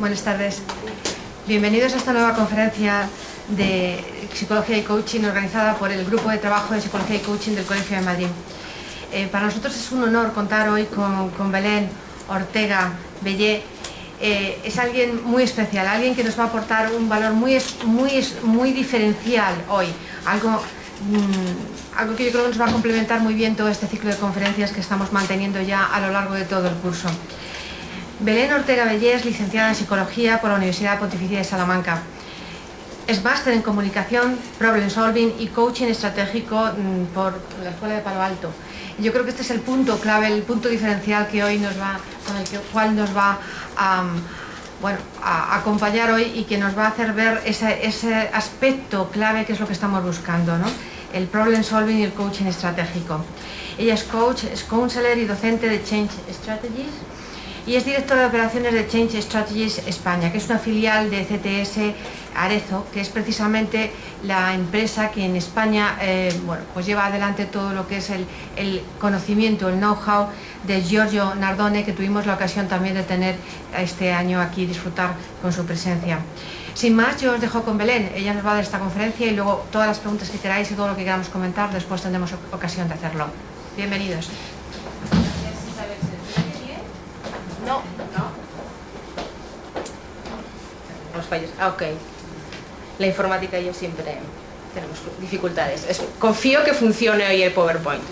Buenas tardes. Bienvenidos a esta nueva conferencia de Psicología y Coaching organizada por el Grupo de Trabajo de Psicología y Coaching del Colegio de Madrid. Para nosotros es un honor contar hoy con Belén Ortega Bellé. Es alguien muy especial, alguien que nos va a aportar un valor muy diferencial hoy, algo que yo creo que nos va a complementar muy bien todo este ciclo de conferencias que estamos manteniendo ya a lo largo de todo el curso. Belén Ortega Bellé es licenciada en Psicología por la Universidad Pontificia de Salamanca. Es máster en Comunicación, Problem Solving y Coaching Estratégico por la Escuela de Palo Alto. Y yo creo que este es el punto clave, el punto diferencial que hoy con el cual nos va a acompañar hoy y que nos va a hacer ver ese aspecto clave que es lo que estamos buscando, ¿no? El Problem Solving y el Coaching Estratégico. Ella es coach, es counselor y docente de Change Strategies y es directora de operaciones de Change Strategies España, que es una filial de CTS Arezzo, que es precisamente la empresa que en España pues lleva adelante todo lo que es el conocimiento, el know-how de Giorgio Nardone, que tuvimos la ocasión también de tener este año aquí, disfrutar con su presencia. Sin más, yo os dejo con Belén. Ella nos va a dar esta conferencia y luego todas las preguntas que queráis y todo lo que queramos comentar, después tendremos ocasión de hacerlo. Bienvenidos. No. Los fallos. Ok. La informática y yo siempre tenemos dificultades. Confío que funcione hoy el PowerPoint.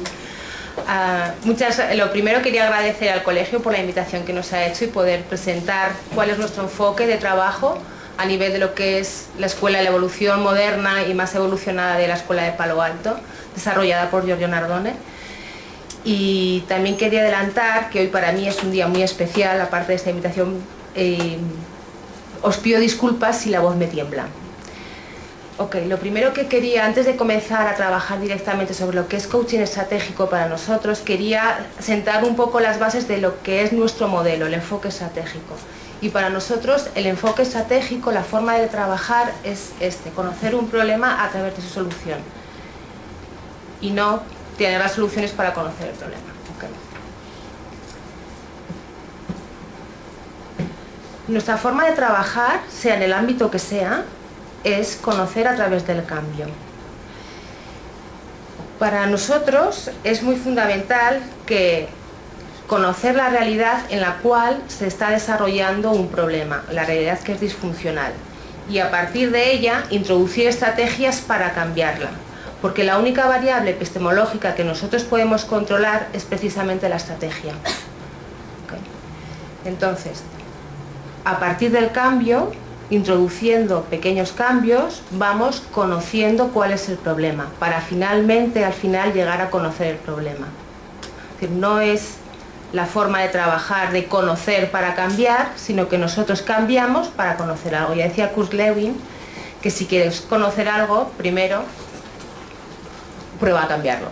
Lo primero quería agradecer al colegio por la invitación que nos ha hecho y poder presentar cuál es nuestro enfoque de trabajo a nivel de lo que es la escuela de la evolución moderna y más evolucionada de la Escuela de Palo Alto, desarrollada por Giorgio Nardone. Y también quería adelantar que hoy para mí es un día muy especial, aparte de esta invitación. Os pido disculpas si la voz me tiembla. Ok, lo primero que quería, antes de comenzar a trabajar directamente sobre lo que es coaching estratégico para nosotros, quería sentar un poco las bases de lo que es nuestro modelo, el enfoque estratégico. Y para nosotros el enfoque estratégico, la forma de trabajar es conocer un problema a través de su solución. Y no tener las soluciones para conocer el problema. Okay. Nuestra forma de trabajar, sea en el ámbito que sea, es conocer a través del cambio. Para nosotros es muy fundamental que conocer la realidad en la cual se está desarrollando un problema, la realidad que es disfuncional, y a partir de ella introducir estrategias para cambiarla, porque la única variable epistemológica que nosotros podemos controlar es precisamente la estrategia. Okay. Entonces, a partir del cambio, introduciendo pequeños cambios, vamos conociendo cuál es el problema, para finalmente, al final, llegar a conocer el problema. Es decir, no es la forma de trabajar de conocer para cambiar, sino que nosotros cambiamos para conocer algo. Ya decía Kurt Lewin que si quieres conocer algo, primero prueba a cambiarlo.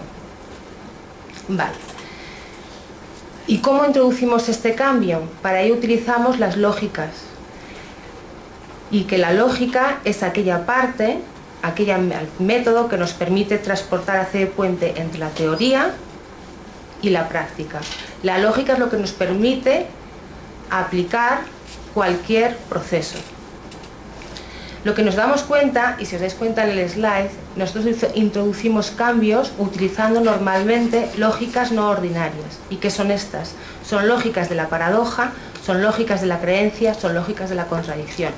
Vale. ¿Y cómo introducimos este cambio? Para ello utilizamos las lógicas. Y que la lógica es aquella parte, aquel método que nos permite transportar, hacer puente entre la teoría y la práctica. La lógica es lo que nos permite aplicar cualquier proceso. Lo que nos damos cuenta, y si os dais cuenta en el slide, nosotros introducimos cambios utilizando normalmente lógicas no ordinarias. ¿Y qué son estas? Son lógicas de la paradoja, son lógicas de la creencia, son lógicas de la contradicción.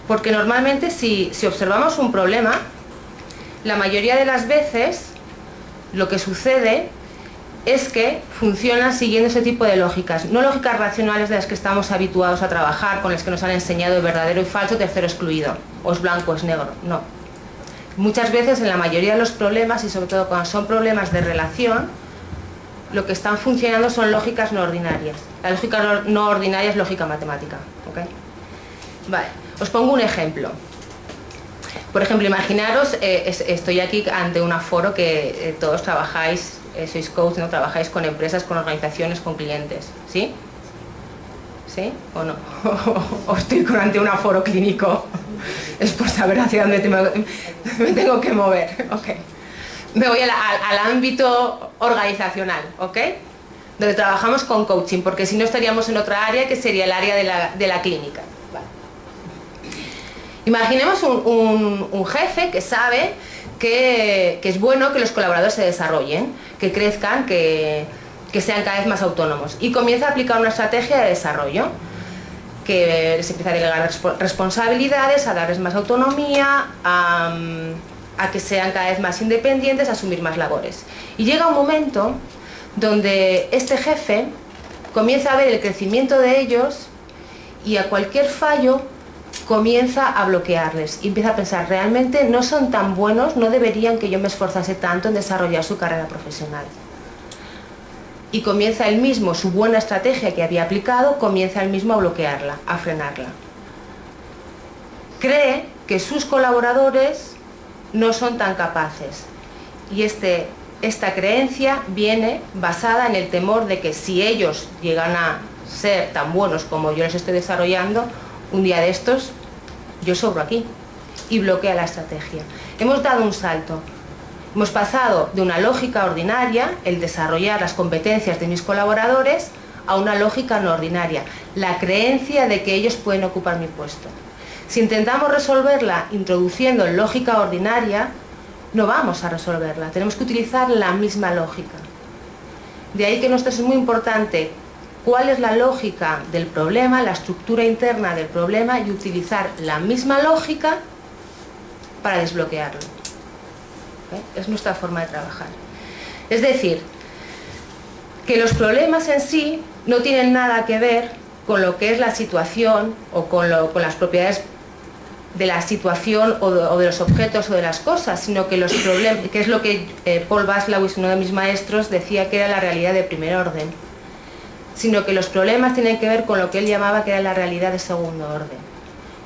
Porque normalmente si observamos un problema, la mayoría de las veces lo que sucede es que funciona siguiendo ese tipo de lógicas, no lógicas racionales de las que estamos habituados a trabajar, con las que nos han enseñado de verdadero y falso, tercero excluido, o es blanco o es negro, no. Muchas veces en la mayoría de los problemas, y sobre todo cuando son problemas de relación, lo que están funcionando son lógicas no ordinarias. La lógica no ordinaria es lógica matemática, ¿okay? Vale, os pongo un ejemplo. Por ejemplo, imaginaros, estoy aquí ante un aforo que todos trabajáis, sois coach, ¿no? Trabajáis con empresas, con organizaciones, con clientes, ¿sí? ¿Sí o no? ¿O estoy ante un aforo clínico? Es por saber hacia dónde me tengo que mover, ¿ok? Me voy al ámbito organizacional, ¿ok? Donde trabajamos con coaching, porque si no estaríamos en otra área que sería el área de la clínica. Imaginemos un jefe que sabe que es bueno que los colaboradores se desarrollen, que crezcan, que sean cada vez más autónomos, y comienza a aplicar una estrategia de desarrollo, que les empieza a delegar responsabilidades, a darles más autonomía, a que sean cada vez más independientes, a asumir más labores. Y llega un momento donde este jefe comienza a ver el crecimiento de ellos y a cualquier fallo comienza a bloquearles y empieza a pensar, realmente no son tan buenos, no deberían que yo me esforzase tanto en desarrollar su carrera profesional. Y comienza él mismo, su buena estrategia que había aplicado, comienza él mismo a bloquearla, a frenarla. Cree que sus colaboradores no son tan capaces. Y esta creencia viene basada en el temor de que si ellos llegan a ser tan buenos como yo les estoy desarrollando, un día de estos yo sobro aquí, y bloquea la estrategia. Hemos dado un salto. Hemos pasado de una lógica ordinaria, el desarrollar las competencias de mis colaboradores, a una lógica no ordinaria, la creencia de que ellos pueden ocupar mi puesto. Si intentamos resolverla introduciendo lógica ordinaria, no vamos a resolverla, tenemos que utilizar la misma lógica. De ahí que nosotros es muy importante cuál es la lógica del problema, la estructura interna del problema, y utilizar la misma lógica para desbloquearlo. Es nuestra forma de trabajar. Es decir, que los problemas en sí no tienen nada que ver con lo que es la situación o con las propiedades de la situación o de los objetos o de las cosas, sino que los problemas, que es lo que Paul Watzlawick, uno de mis maestros, decía que era la realidad de primer orden, sino que los problemas tienen que ver con lo que él llamaba que era la realidad de segundo orden,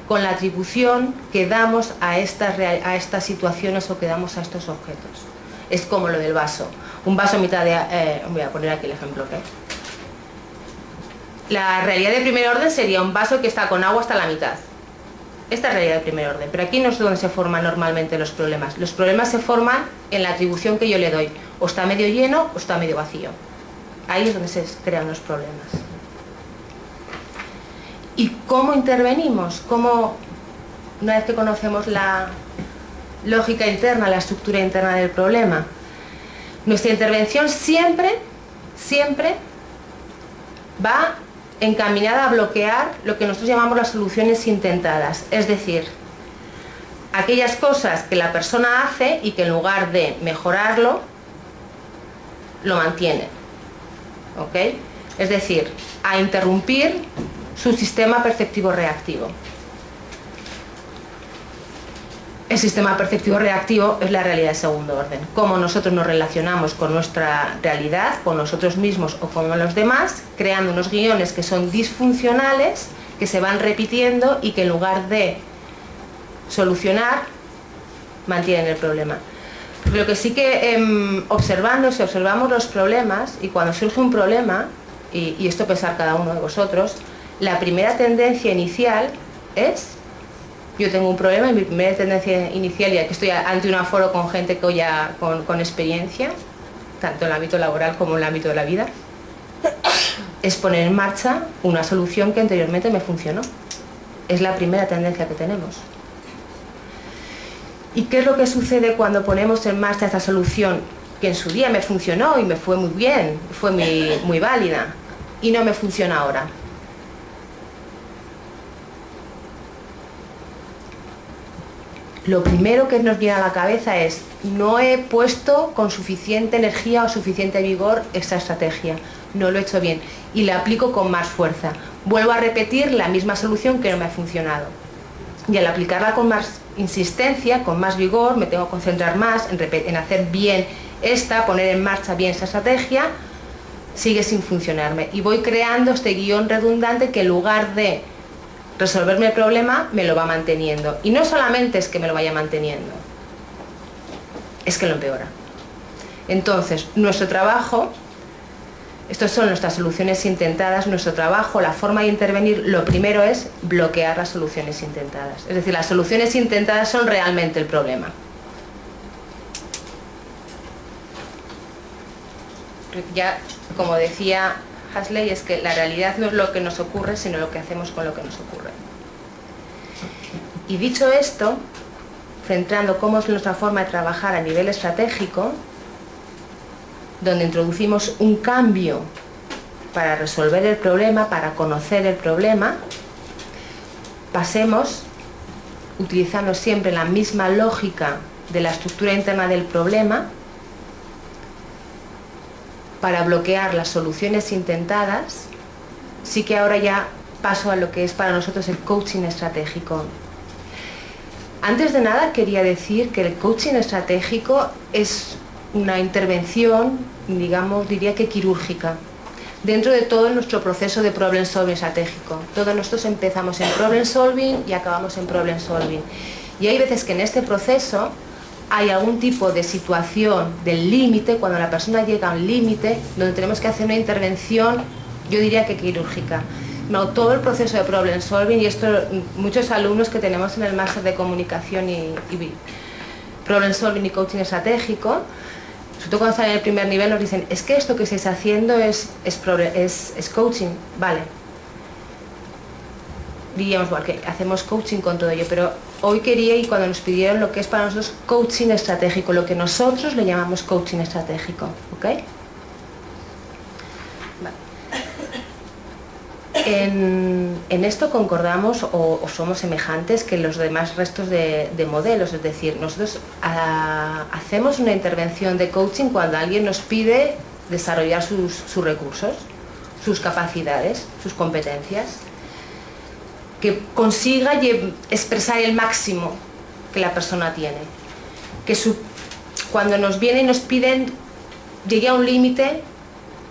con la atribución que damos a estas situaciones o que damos a estos objetos. Es como lo del vaso. Un vaso a mitad de... voy a poner aquí el ejemplo, ¿ok? La realidad de primer orden sería un vaso que está con agua hasta la mitad. Esta es la realidad de primer orden, pero aquí no es donde se forman normalmente los problemas. Los problemas se forman en la atribución que yo le doy. O está medio lleno o está medio vacío. Ahí es donde se crean los problemas. ¿Y cómo intervenimos? ¿Cómo, una vez que conocemos la lógica interna, la estructura interna del problema? Nuestra intervención siempre va encaminada a bloquear lo que nosotros llamamos las soluciones intentadas, es decir, aquellas cosas que la persona hace y que en lugar de mejorarlo, lo mantiene, ¿ok? Es decir, a interrumpir su sistema perceptivo reactivo. El sistema perceptivo reactivo es la realidad de segundo orden. Cómo nosotros nos relacionamos con nuestra realidad, con nosotros mismos o con los demás, creando unos guiones que son disfuncionales, que se van repitiendo y que en lugar de solucionar, mantienen el problema. Lo que sí que si observamos los problemas, y cuando surge un problema, y esto pensar cada uno de vosotros, la primera tendencia inicial es: yo tengo un problema y mi primera tendencia inicial, ya que estoy ante un aforo con gente que ya con experiencia, tanto en el ámbito laboral como en el ámbito de la vida, es poner en marcha una solución que anteriormente me funcionó. Es la primera tendencia que tenemos. ¿Y qué es lo que sucede cuando ponemos en marcha esta solución que en su día me funcionó y me fue muy bien, fue muy válida, y no me funciona ahora? Lo primero que nos viene a la cabeza es: no he puesto con suficiente energía o suficiente vigor esta estrategia, no lo he hecho bien y la aplico con más fuerza. Vuelvo a repetir la misma solución que no me ha funcionado. Y al aplicarla con más insistencia, con más vigor, me tengo que concentrar más en hacer bien poner en marcha bien esta estrategia, sigue sin funcionarme. Y voy creando este guión redundante que en lugar de resolverme el problema, me lo va manteniendo. Y no solamente es que me lo vaya manteniendo, es que lo empeora. Entonces, nuestro trabajo, estas son nuestras soluciones intentadas, nuestro trabajo, la forma de intervenir, lo primero es bloquear las soluciones intentadas. Es decir, las soluciones intentadas son realmente el problema. Ya, como decía Huxley, es que la realidad no es lo que nos ocurre, sino lo que hacemos con lo que nos ocurre. Y dicho esto, centrando cómo es nuestra forma de trabajar a nivel estratégico, donde introducimos un cambio para resolver el problema, para conocer el problema, pasemos, utilizando siempre la misma lógica de la estructura interna del problema, para bloquear las soluciones intentadas. Sí que ahora ya paso a lo que es para nosotros el coaching estratégico. Antes de nada quería decir que el coaching estratégico es una intervención, digamos, diría que quirúrgica, dentro de todo nuestro proceso de problem solving estratégico. Todos nosotros empezamos en problem solving y acabamos en problem solving. Y hay veces que en este proceso hay algún tipo de situación del límite, cuando la persona llega a un límite, donde tenemos que hacer una intervención, yo diría que quirúrgica. No, todo el proceso de problem solving, y esto muchos alumnos que tenemos en el máster de comunicación y problem solving y coaching estratégico, sobre todo cuando están en el primer nivel, nos dicen, es que esto que estáis haciendo es coaching. Vale, diríamos, bueno, que hacemos coaching con todo ello, pero hoy quería, y cuando nos pidieron lo que es para nosotros coaching estratégico, lo que nosotros le llamamos coaching estratégico, ¿ok? En esto concordamos o somos semejantes que los demás restos de modelos, es decir, nosotros hacemos una intervención de coaching cuando alguien nos pide desarrollar sus recursos, sus capacidades, sus competencias, que consiga expresar el máximo que la persona tiene, que cuando nos vienen y nos piden, llegué a un límite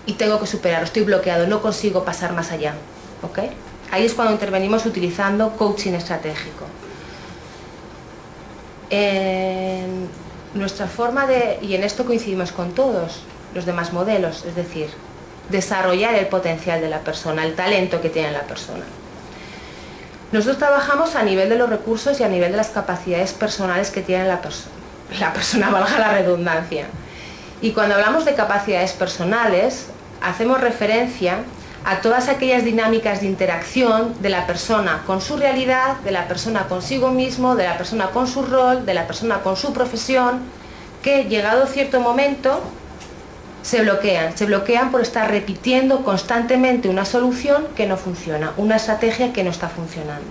y tengo que superarlo, estoy bloqueado, no consigo pasar más allá. ¿Okay? Ahí es cuando intervenimos utilizando coaching estratégico. En nuestra forma y en esto coincidimos con todos los demás modelos, es decir, desarrollar el potencial de la persona, el talento que tiene la persona. Nosotros trabajamos a nivel de los recursos y a nivel de las capacidades personales que tiene la persona, valga la redundancia. Y cuando hablamos de capacidades personales, hacemos referencia a todas aquellas dinámicas de interacción de la persona con su realidad, de la persona consigo mismo, de la persona con su rol, de la persona con su profesión, que llegado cierto momento se bloquean por estar repitiendo constantemente una solución que no funciona, una estrategia que no está funcionando.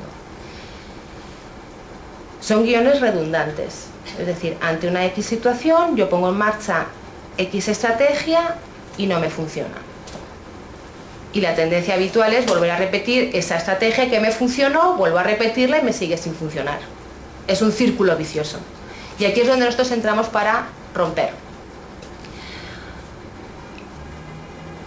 Son guiones redundantes, es decir, ante una X situación yo pongo en marcha X estrategia y no me funciona. Y la tendencia habitual es volver a repetir esa estrategia que me funcionó, vuelvo a repetirla y me sigue sin funcionar. Es un círculo vicioso. Y aquí es donde nosotros entramos para romper.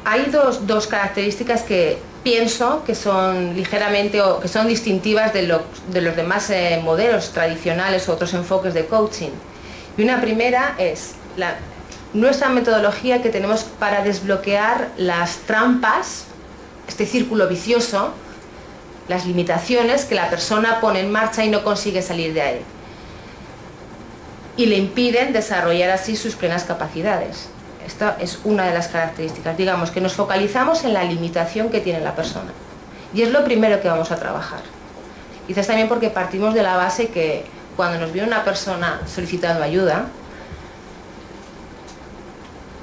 Hay dos características que pienso que son ligeramente o que son distintivas de los demás modelos tradicionales u otros enfoques de coaching. Y una primera es nuestra metodología que tenemos para desbloquear las trampas, este círculo vicioso, las limitaciones que la persona pone en marcha y no consigue salir de ahí. Y le impiden desarrollar así sus plenas capacidades. Esta es una de las características. Digamos que nos focalizamos en la limitación que tiene la persona. Y es lo primero que vamos a trabajar. Quizás también porque partimos de la base que cuando nos viene una persona solicitando ayuda,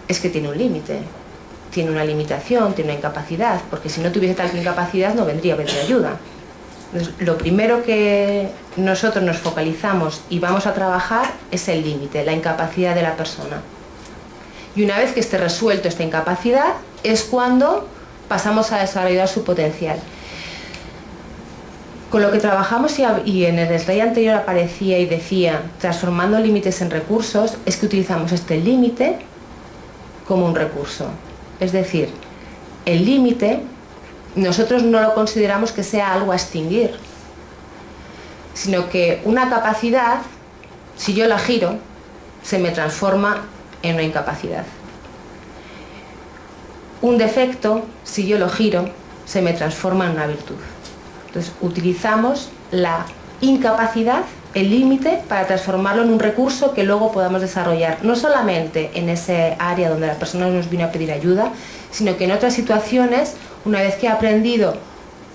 es que tiene un límite, tiene una limitación, tiene una incapacidad, porque si no tuviese tal incapacidad no vendría a pedir ayuda. Entonces, lo primero que nosotros nos focalizamos y vamos a trabajar es el límite, la incapacidad de la persona. Y una vez que esté resuelto esta incapacidad, es cuando pasamos a desarrollar su potencial. Con lo que trabajamos, y en el slide anterior aparecía y decía, transformando límites en recursos, es que utilizamos este límite como un recurso. Es decir, el límite nosotros no lo consideramos que sea algo a extinguir, sino que una capacidad, si yo la giro, se me transforma en una incapacidad. Un defecto, si yo lo giro, se me transforma en una virtud. Entonces utilizamos la incapacidad, el límite, para transformarlo en un recurso que luego podamos desarrollar, no solamente en ese área donde la persona nos vino a pedir ayuda, sino que en otras situaciones, una vez que ha aprendido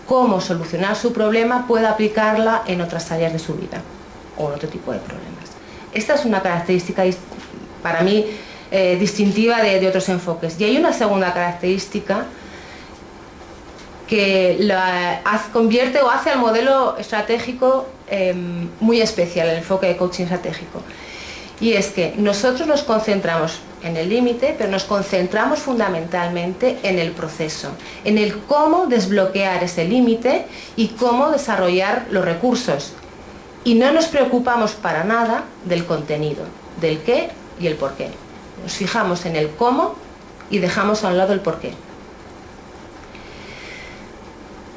cómo solucionar su problema, pueda aplicarla en otras áreas de su vida o en otro tipo de problemas. Esta es una característica para mí distintiva de otros enfoques. Y hay una segunda característica que convierte o hace al modelo estratégico muy especial, el enfoque de coaching estratégico. Y es que nosotros nos concentramos en el límite, pero nos concentramos fundamentalmente en el proceso, en el cómo desbloquear ese límite y cómo desarrollar los recursos. Y no nos preocupamos para nada del contenido, del qué y el por qué. Nos fijamos en el cómo y dejamos a un lado el por qué.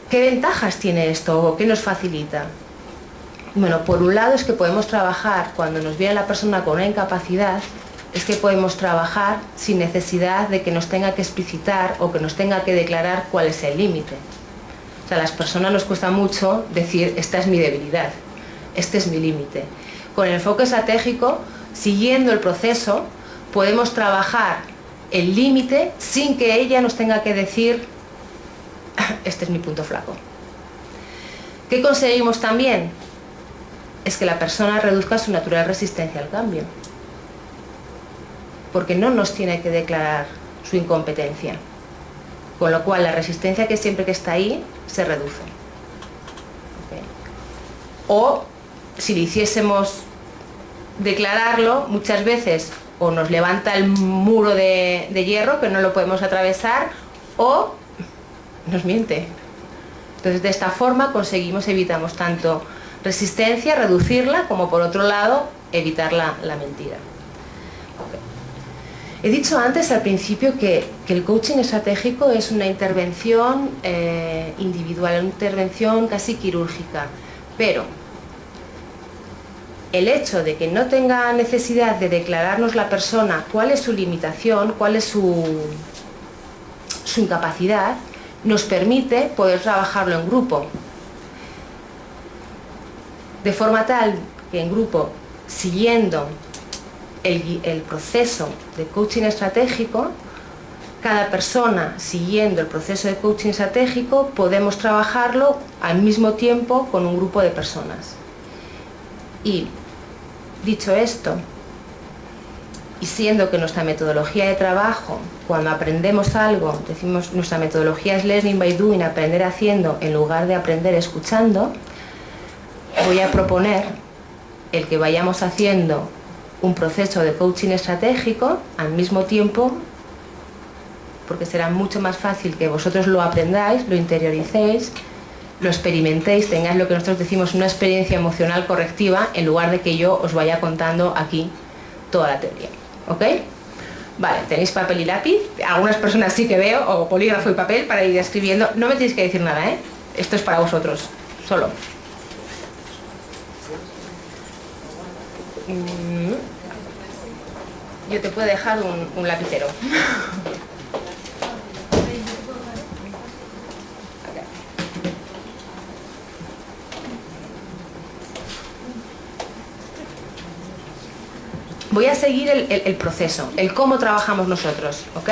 ¿Qué ventajas tiene esto o qué nos facilita? Bueno, por un lado es que podemos trabajar, cuando nos viene la persona con una incapacidad, es que podemos trabajar sin necesidad de que nos tenga que explicitar o que nos tenga que declarar cuál es el límite. O sea, a las personas nos cuesta mucho decir, esta es mi debilidad, este es mi límite. Con el enfoque estratégico, siguiendo el proceso, podemos trabajar el límite sin que ella nos tenga que decir, este es mi punto flaco. ¿Qué conseguimos también? Es que la persona reduzca su natural resistencia al cambio, porque no nos tiene que declarar su incompetencia, con lo cual la resistencia que siempre que está ahí se reduce. ¿Okay? O si le hiciésemos declararlo, muchas veces o nos levanta el muro de hierro que no lo podemos atravesar, o nos miente. Entonces, de esta forma conseguimos, evitamos tanto resistencia, reducirla, como por otro lado, evitar la mentira. Okay. He dicho antes al principio que el coaching estratégico es una intervención individual, una intervención casi quirúrgica, pero el hecho de que no tenga necesidad de declararnos la persona cuál es su limitación, cuál es su incapacidad, nos permite poder trabajarlo en grupo. De forma tal que en grupo, siguiendo el proceso de coaching estratégico, cada persona siguiendo el proceso de coaching estratégico, podemos trabajarlo al mismo tiempo con un grupo de personas. Y dicho esto, y siendo que nuestra metodología de trabajo, cuando aprendemos algo, decimos nuestra metodología es learning by doing, aprender haciendo en lugar de aprender escuchando, voy a proponer el que vayamos haciendo un proceso de coaching estratégico al mismo tiempo, porque será mucho más fácil que vosotros lo aprendáis, lo interioricéis, lo experimentéis, tengáis lo que nosotros decimos una experiencia emocional correctiva, en lugar de que yo os vaya contando aquí toda la teoría. ¿Ok? Vale, tenéis papel y lápiz, algunas personas sí que veo, o bolígrafo y papel para ir escribiendo. No me tenéis que decir nada, ¿eh? Esto es para vosotros, solo. Yo te puedo dejar un lapicero. Voy a seguir el proceso, el cómo trabajamos nosotros, ¿ok?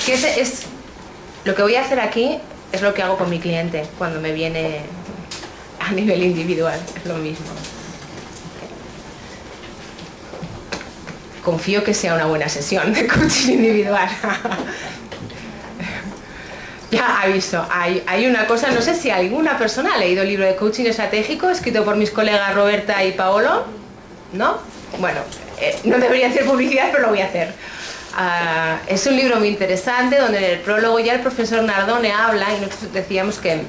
Que es lo que voy a hacer aquí, es lo que hago con mi cliente cuando me viene a nivel individual, es lo mismo. Confío que sea una buena sesión de coaching individual. Ya aviso, hay una cosa, no sé si alguna persona ha leído el libro de coaching estratégico escrito por mis colegas Roberta y Paolo, ¿no? Bueno, no debería hacer publicidad, pero lo voy a hacer. Es un libro muy interesante donde en el prólogo ya el profesor Nardone habla y nosotros decíamos que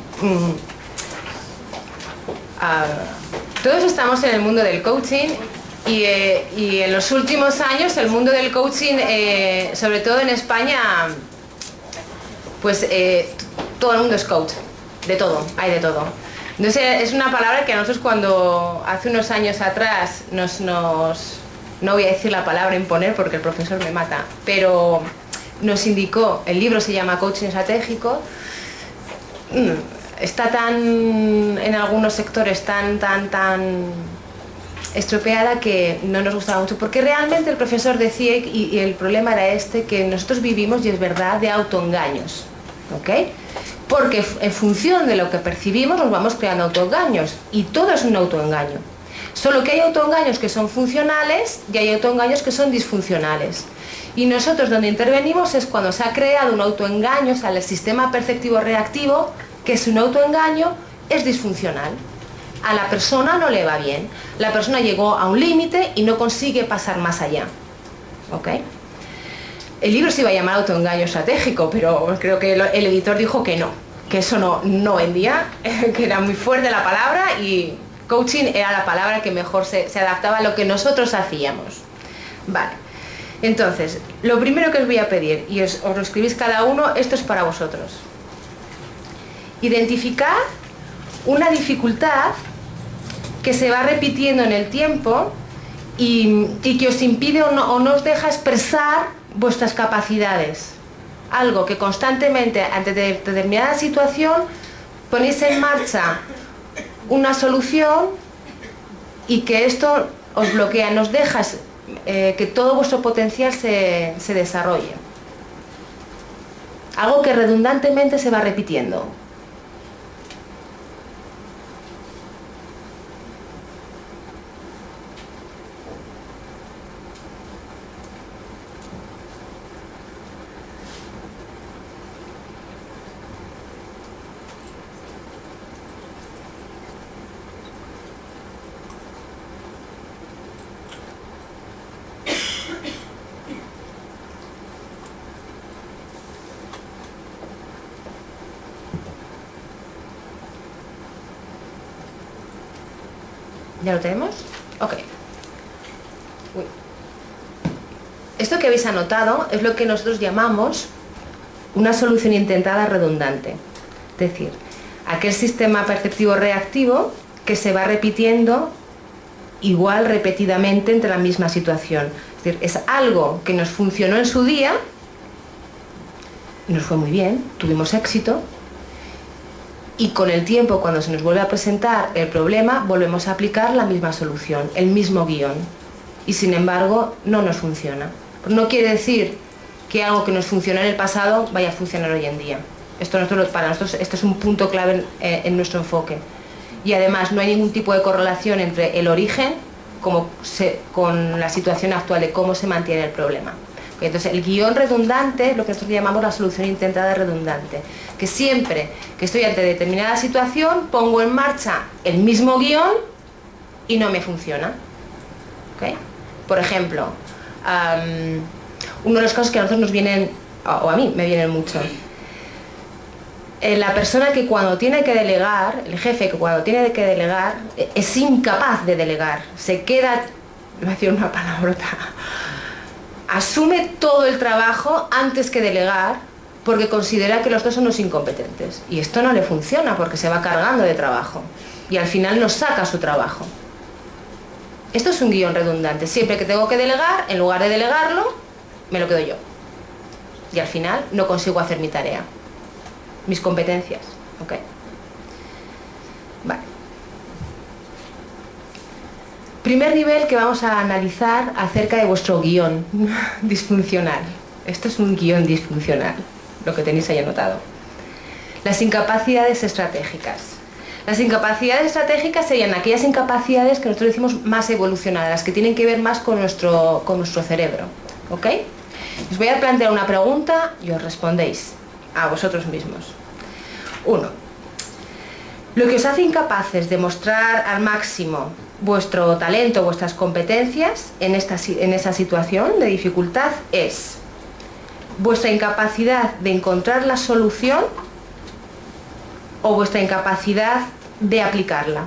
todos estamos en el mundo del coaching y en los últimos años el mundo del coaching, sobre todo en España, pues todo el mundo es coach, de todo, hay de todo. Entonces es una palabra que a nosotros cuando hace unos años atrás no voy a decir la palabra imponer porque el profesor me mata, pero nos indicó, el libro se llama Coaching Estratégico, está en algunos sectores tan estropeada que no nos gustaba mucho, porque realmente el profesor decía, y el problema era que nosotros vivimos, y es verdad, de autoengaños, ¿ok? Porque en función de lo que percibimos nos vamos creando autoengaños, y todo es un autoengaño. Solo que hay autoengaños que son funcionales y hay autoengaños que son disfuncionales. Y nosotros donde intervenimos es cuando se ha creado un autoengaño, o sea, el sistema perceptivo reactivo, que es un autoengaño, es disfuncional. A la persona no le va bien. La persona llegó a un límite y no consigue pasar más allá. ¿Ok? El libro se iba a llamar Autoengaño Estratégico, pero creo que el editor dijo que no, que eso no vendía, que era muy fuerte la palabra y coaching era la palabra que mejor se adaptaba a lo que nosotros hacíamos. Vale, entonces, lo primero que os voy a pedir, y os lo escribís cada uno, esto es para vosotros. Identificar una dificultad que se va repitiendo en el tiempo y que os impide o no os deja expresar vuestras capacidades. Algo que constantemente, ante determinada situación, ponéis en marcha una solución y que esto os bloquea, nos deja que todo vuestro potencial se desarrolle. Algo que redundantemente se va repitiendo. ¿Ya lo tenemos? Ok. Uy. Esto que habéis anotado es lo que nosotros llamamos una solución intentada redundante. Es decir, aquel sistema perceptivo reactivo que se va repitiendo igual repetidamente entre la misma situación. Es decir, es algo que nos funcionó en su día, nos fue muy bien, tuvimos éxito, y con el tiempo, cuando se nos vuelve a presentar el problema, volvemos a aplicar la misma solución, el mismo guión. Y sin embargo, no nos funciona. No quiere decir que algo que nos funcionó en el pasado vaya a funcionar hoy en día. Para nosotros, esto es un punto clave en nuestro enfoque. Y además, no hay ningún tipo de correlación entre el origen con la situación actual de cómo se mantiene el problema. Entonces, el guión redundante es lo que nosotros llamamos la solución intentada redundante, que siempre que estoy ante determinada situación pongo en marcha el mismo guión y no me funciona. ¿Okay? Por ejemplo, uno de los casos que a nosotros nos vienen, o a mí me vienen mucho, la persona que cuando tiene que delegar, el jefe que cuando tiene que delegar, es incapaz de delegar, se queda, voy a decir una palabrota, asume todo el trabajo antes que delegar porque considera que los dos son los incompetentes. Y esto no le funciona porque se va cargando de trabajo y al final no saca su trabajo. Esto es un guión redundante. Siempre que tengo que delegar, en lugar de delegarlo, me lo quedo yo. Y al final no consigo hacer mi tarea, mis competencias. ¿Ok? Vale. Primer nivel que vamos a analizar acerca de vuestro guión disfuncional. Esto es un guión disfuncional, lo que tenéis ahí anotado. Las incapacidades estratégicas. Las incapacidades estratégicas serían aquellas incapacidades que nosotros decimos más evolucionadas, que tienen que ver más con nuestro cerebro. ¿Ok? Os voy a plantear una pregunta y os respondéis a vosotros mismos. 1. Lo que os hace incapaces de mostrar al máximo vuestro talento, vuestras competencias en esa situación de dificultad es vuestra incapacidad de encontrar la solución o vuestra incapacidad de aplicarla.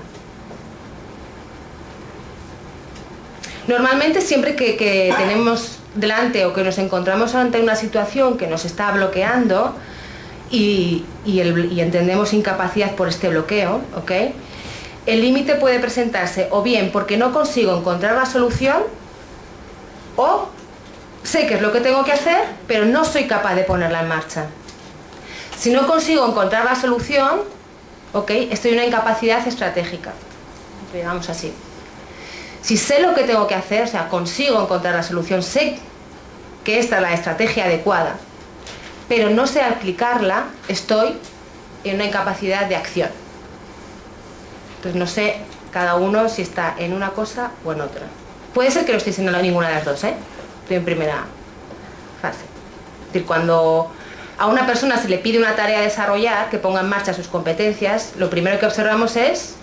Normalmente siempre que tenemos delante o que nos encontramos ante una situación que nos está bloqueando y entendemos incapacidad por este bloqueo, ¿ok? El límite puede presentarse o bien porque no consigo encontrar la solución o sé qué es lo que tengo que hacer, pero no soy capaz de ponerla en marcha. Si no consigo encontrar la solución, ¿ok? Estoy en una incapacidad estratégica, digamos así. Si sé lo que tengo que hacer, o sea, consigo encontrar la solución, sé que esta es la estrategia adecuada, pero no sé aplicarla, estoy en una incapacidad de acción. Entonces no sé cada uno si está en una cosa o en otra. Puede ser que no estéis en ninguna de las dos, ¿eh? Estoy en primera fase. Es decir, cuando a una persona se le pide una tarea a desarrollar, que ponga en marcha sus competencias, lo primero que observamos es,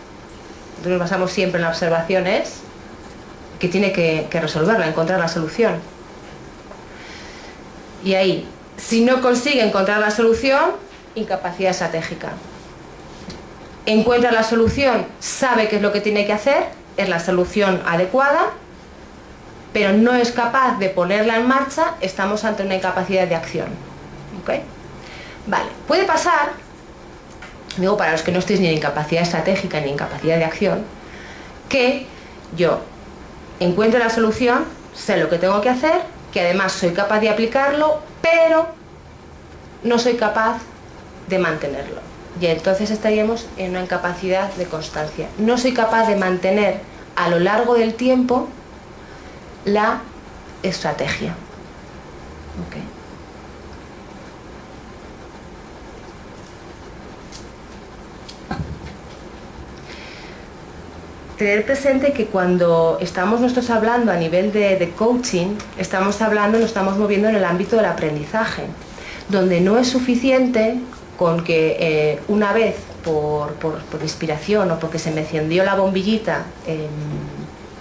entonces nos basamos siempre en la observación, es que tiene que resolverla, encontrar la solución. Y ahí, si no consigue encontrar la solución, incapacidad estratégica. Encuentra la solución, sabe qué es lo que tiene que hacer, es la solución adecuada, pero no es capaz de ponerla en marcha, estamos ante una incapacidad de acción. ¿Ok? Vale, puede pasar, digo para los que no estéis ni en incapacidad estratégica ni en incapacidad de acción, que yo encuentro la solución, sé lo que tengo que hacer, que además soy capaz de aplicarlo, pero no soy capaz de mantenerlo. Y entonces estaríamos en una incapacidad de constancia. No soy capaz de mantener a lo largo del tiempo la estrategia. Okay. Tener presente que cuando estamos nosotros hablando a nivel de coaching, nos estamos moviendo en el ámbito del aprendizaje, donde no es suficiente con que una vez por inspiración o porque se me encendió la bombillita,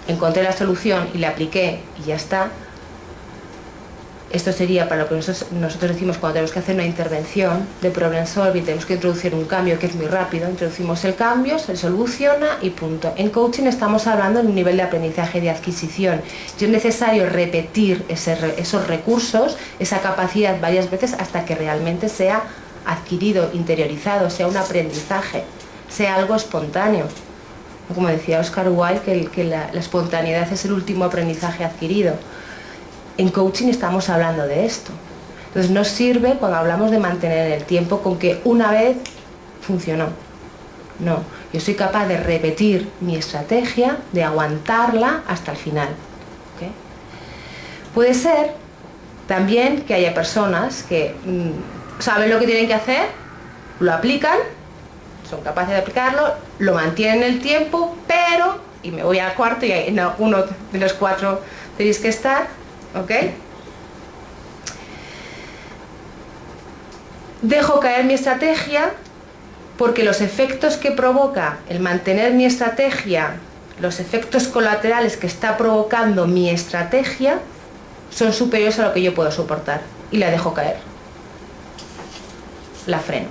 encontré la solución y la apliqué y ya está. Esto sería para lo que nosotros decimos cuando tenemos que hacer una intervención de problem solving, tenemos que introducir un cambio que es muy rápido, introducimos el cambio, se soluciona y punto. En coaching estamos hablando de un nivel de aprendizaje de adquisición y es necesario repetir esos recursos, esa capacidad varias veces hasta que realmente sea adquirido, interiorizado, sea un aprendizaje, sea algo espontáneo. Como decía Oscar Wilde, que la espontaneidad es el último aprendizaje adquirido. En coaching estamos hablando de esto. Entonces no sirve cuando hablamos de mantener el tiempo con que una vez funcionó. No, yo soy capaz de repetir mi estrategia, de aguantarla hasta el final. ¿Okay? Puede ser también que haya personas que saben lo que tienen que hacer, lo aplican, son capaces de aplicarlo, lo mantienen el tiempo, pero, y me voy al cuarto y en uno de los cuatro tenéis que estar, ¿ok? Dejo caer mi estrategia porque los efectos que provoca el mantener mi estrategia, los efectos colaterales que está provocando mi estrategia, son superiores a lo que yo puedo soportar y la dejo caer. La freno.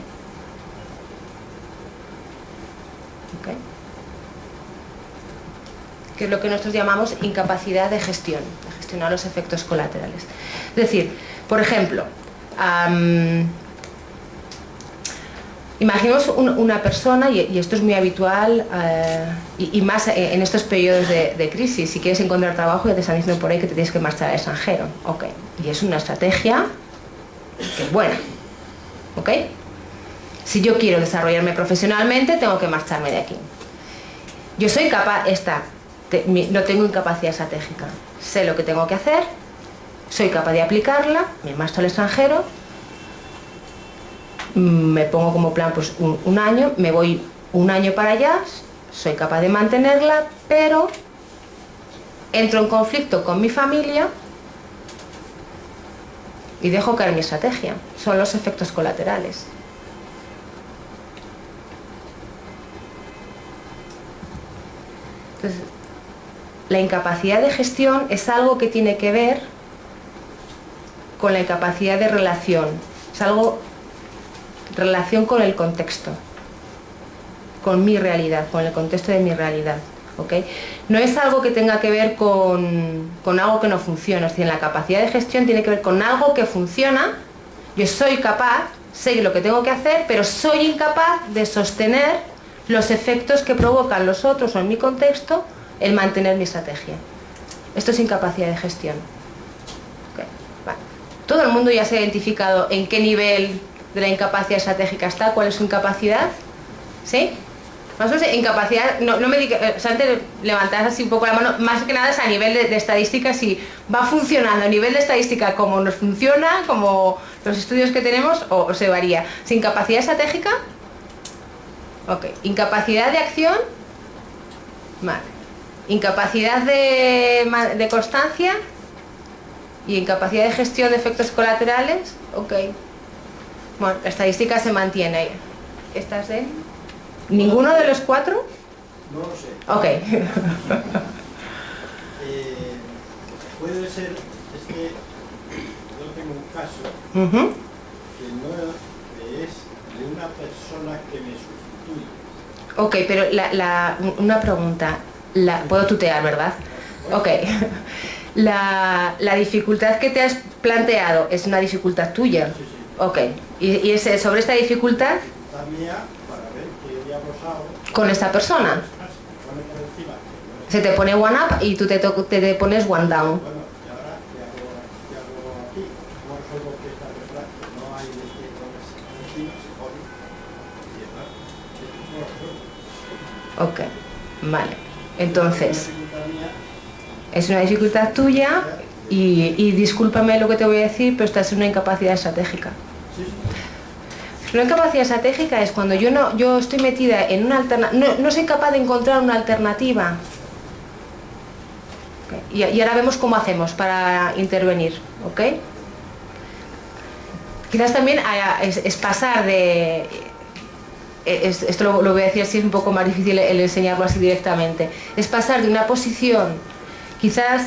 ¿Ok? Que es lo que nosotros llamamos incapacidad de gestión, de gestionar los efectos colaterales. Es decir, por ejemplo, imaginemos una persona, y esto es muy habitual, y más en estos periodos de crisis, si quieres encontrar trabajo ya te están diciendo por ahí que te tienes que marchar al extranjero. Ok, y es una estrategia que es buena. ¿Ok? Si yo quiero desarrollarme profesionalmente, tengo que marcharme de aquí. Yo soy capaz, no tengo incapacidad estratégica. Sé lo que tengo que hacer, soy capaz de aplicarla, me marcho al extranjero, me pongo como plan pues un año, me voy un año para allá, soy capaz de mantenerla, pero entro en conflicto con mi familia y dejo caer mi estrategia. Son los efectos colaterales. Entonces, la incapacidad de gestión es algo que tiene que ver con la incapacidad de relación. Es algo, relación con el contexto, con mi realidad, con el contexto de mi realidad. ¿Okay? No es algo que tenga que ver con algo que no funciona. Es decir, la capacidad de gestión tiene que ver con algo que funciona. Yo soy capaz, sé lo que tengo que hacer, pero soy incapaz de sostener los efectos que provocan los otros o en mi contexto el mantener mi estrategia. Esto es incapacidad de gestión. Okay. Vale. Todo el mundo ya se ha identificado en qué nivel de la incapacidad estratégica está, cuál es su incapacidad. ¿Sí? Más o menos incapacidad, no me diga, o sea, antes levantás así un poco la mano, más que nada es a nivel de estadística, si va funcionando a nivel de estadística como nos funciona, como los estudios que tenemos, o se varía. ¿Sin capacidad estratégica? Ok. Incapacidad de acción. Vale. Incapacidad de constancia. Y incapacidad de gestión de efectos colaterales. Ok. Bueno, la estadística se mantiene. ¿Estás de? ¿Ninguno de los cuatro? No lo sé. Ok. Puede ser, es que yo tengo un caso Ujú. que no es de una persona que me sustituye. Ok, pero una pregunta. Puedo tutear, ¿verdad? Ok. La dificultad que te has planteado es una dificultad tuya. Sí, sí. Ok. ¿Y es sobre esta dificultad La mía, para ver qué diablos hago. con esta persona? Se pone por encima. Se te pone one up y tú te pones one down. Bueno, y ahora, ¿qué hago aquí? ¿Cómo resuelvo que esta persona que no hay de que ponerse por encima se pone? Y es raro. ¿Cómo lo resuelvo? Ok. Vale. Entonces, Es una dificultad mía. es una dificultad tuya y discúlpame lo que te voy a decir, pero esta es una incapacidad estratégica. Sí, sí. Una incapacidad estratégica es cuando yo estoy metida en una alternativa, no soy capaz de encontrar una alternativa. Okay. Y ahora vemos cómo hacemos para intervenir, ¿ok? Quizás también es pasar de... Esto lo voy a decir así, es un poco más difícil el enseñarlo así directamente. Es pasar de una posición, quizás,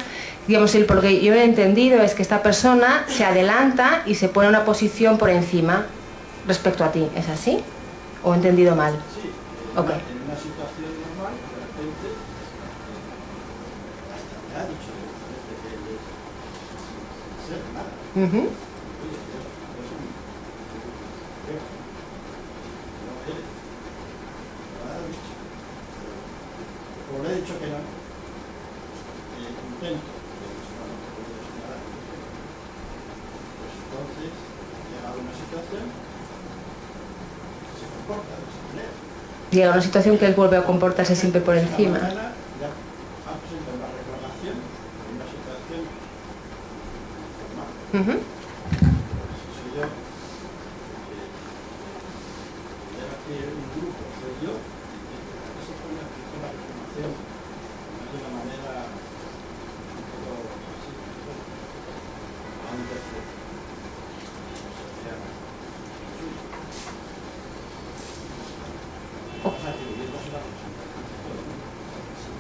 digamos, por lo que yo he entendido es que esta persona se adelanta y se pone una posición por encima respecto a ti. ¿Es así? ¿O he entendido mal? Sí, Ok. en una situación normal, de repente, hasta me ha dicho directamente que él es sin ser nada. Ujú. Oye, yo soy un viejo, no eres. Me lo ha dicho. Pero como le he dicho que no, intento, pero no puedo señalar. Pues entonces, llega a una situación, se comporta de esa manera. Llega una situación que él vuelve a comportarse siempre por encima. Esta mañana ya ha presentado una reclamación de una situación informal. Ujú. Soy yo, llega aquí un grupo, soy yo, y que se pone a hacer la reclamación de una manera un poco así, a un tercero. Sería suyo. Vamos a atribuirnos a la representación.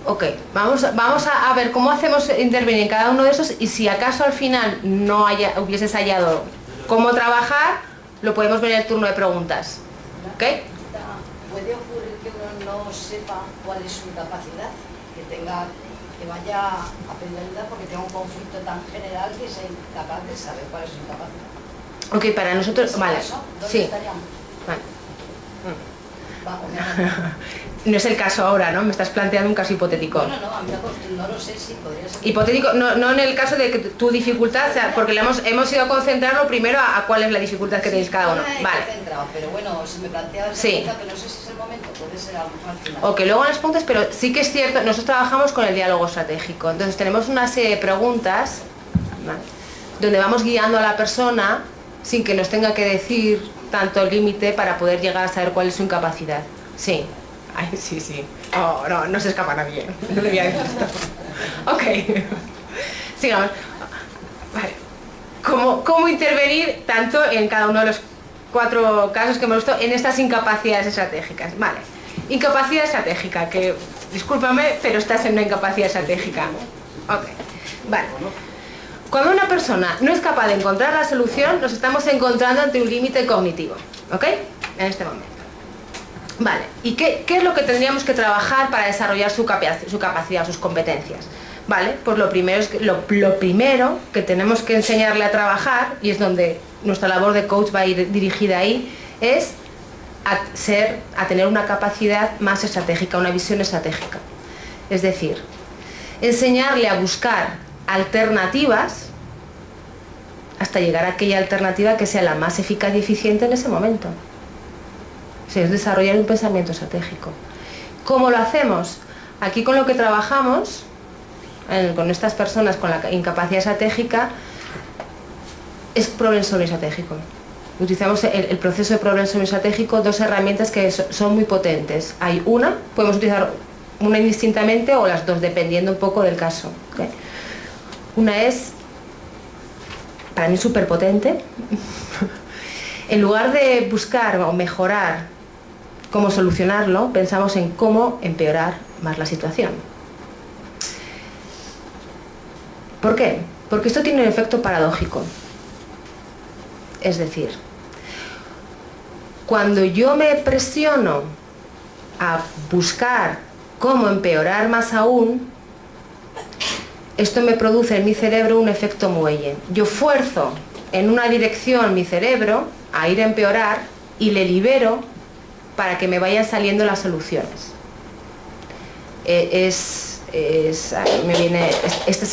Ok, vamos a ver cómo hacemos intervenir en cada uno de esos y si acaso al final no hubieses hallado cómo trabajar, lo podemos ver en el turno de preguntas. ¿Ok? ¿Puede ocurrir que uno no sepa cuál es su capacidad? Que vaya a pedir ayuda porque tenga un conflicto tan general que sea incapaz de saber cuál es su capacidad. Ok, para nosotros... Vale, ¿Dónde sí. estaríamos? Vale. No, No es el caso ahora, ¿no? Me estás planteando un caso hipotético. a mí no lo sé si podría ser. Hipotético, no en el caso de que tu dificultad, o sea, porque hemos ido a concentrarlo primero a cuál es la dificultad que tenéis cada uno. Vale. Pero bueno, si me plantea Sí. que no sé si es el momento, puede ser algo más final. Ok, luego en las preguntas, pero sí que es cierto, nosotros trabajamos con el diálogo estratégico, entonces tenemos una serie de preguntas, ¿vale?, donde vamos guiando a la persona sin que nos tenga que decir tanto el límite para poder llegar a saber cuál es su incapacidad. Sí. Ay, sí, sí. Oh, no se escapa nadie. No le voy a decir esto. Ok. Sigamos. Vale. ¿Cómo intervenir tanto en cada uno de los 4 casos que hemos visto en estas incapacidades estratégicas? Vale. Incapacidad estratégica, que discúlpame, pero estás en una incapacidad estratégica. Ok. Vale. Cuando una persona no es capaz de encontrar la solución, nos estamos encontrando ante un límite cognitivo. ¿Ok? En este momento. Vale, ¿y qué es lo que tendríamos que trabajar para desarrollar su capacidad, sus competencias? Vale, pues lo primero que tenemos que enseñarle a trabajar, y es donde nuestra labor de coach va a ir dirigida ahí, es a tener una capacidad más estratégica, una visión estratégica. Es decir, enseñarle a buscar alternativas hasta llegar a aquella alternativa que sea la más eficaz y eficiente en ese momento. Es desarrollar un pensamiento estratégico. ¿Cómo lo hacemos? Aquí con lo que trabajamos, con estas personas con la incapacidad estratégica, es problem solving estratégico. Utilizamos el proceso de problem-solving estratégico, dos herramientas que son muy potentes. Hay una, podemos utilizar una indistintamente o las dos, dependiendo un poco del caso. ¿Okay? Una es, para mí, súper potente. En lugar de buscar o mejorar cómo solucionarlo, pensamos en cómo empeorar más la situación. ¿Por qué? Porque esto tiene un efecto paradójico. Es decir, cuando yo me presiono a buscar cómo empeorar más aún, esto me produce en mi cerebro un efecto muelle. Yo fuerzo en una dirección mi cerebro a ir a empeorar y le libero para que me vayan saliendo las soluciones. Este es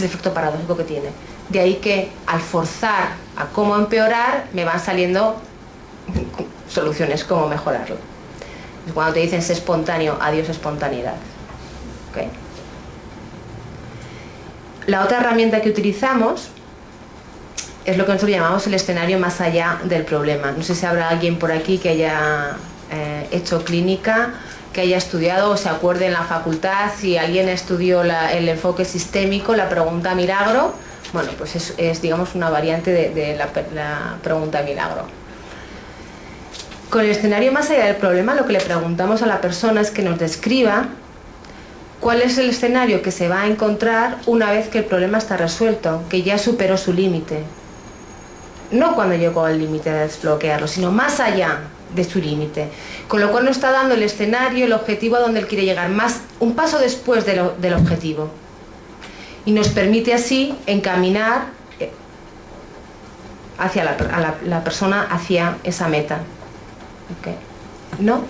el efecto paradójico que tiene. De ahí que al forzar a cómo empeorar me van saliendo soluciones, cómo mejorarlo. Cuando te dicen sé espontáneo, adiós espontaneidad. ¿Okay? La otra herramienta que utilizamos es lo que nosotros llamamos el escenario más allá del problema. No sé si habrá alguien por aquí que haya hecho clínica, que haya estudiado o se acuerde en la facultad, si alguien estudió el enfoque sistémico, la pregunta milagro. Bueno, pues es digamos una variante de la pregunta milagro. Con el escenario más allá del problema, lo que le preguntamos a la persona es que nos describa cuál es el escenario que se va a encontrar una vez que el problema está resuelto, que ya superó su límite. No cuando llegó al límite de desbloquearlo, sino más allá de su límite. Con lo cual nos está dando el escenario, el objetivo a donde él quiere llegar, un paso después del objetivo. Y nos permite así encaminar hacia la persona hacia esa meta. ¿Okay? ¿No?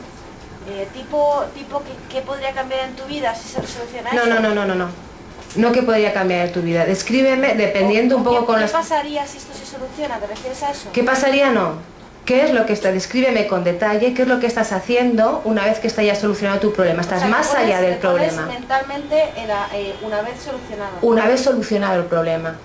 ¿Qué podría cambiar en tu vida si se soluciona eso? No que podría cambiar en tu vida. Descríbeme, dependiendo un poco con las... ¿Qué pasaría si esto se soluciona? ¿Te refieres a eso? ¿Qué pasaría? No. ¿Qué es lo que está? Descríbeme con detalle qué es lo que estás haciendo una vez que está ya solucionado tu problema. Estás más allá del problema. Mentalmente una vez solucionado. Una vez solucionado el problema.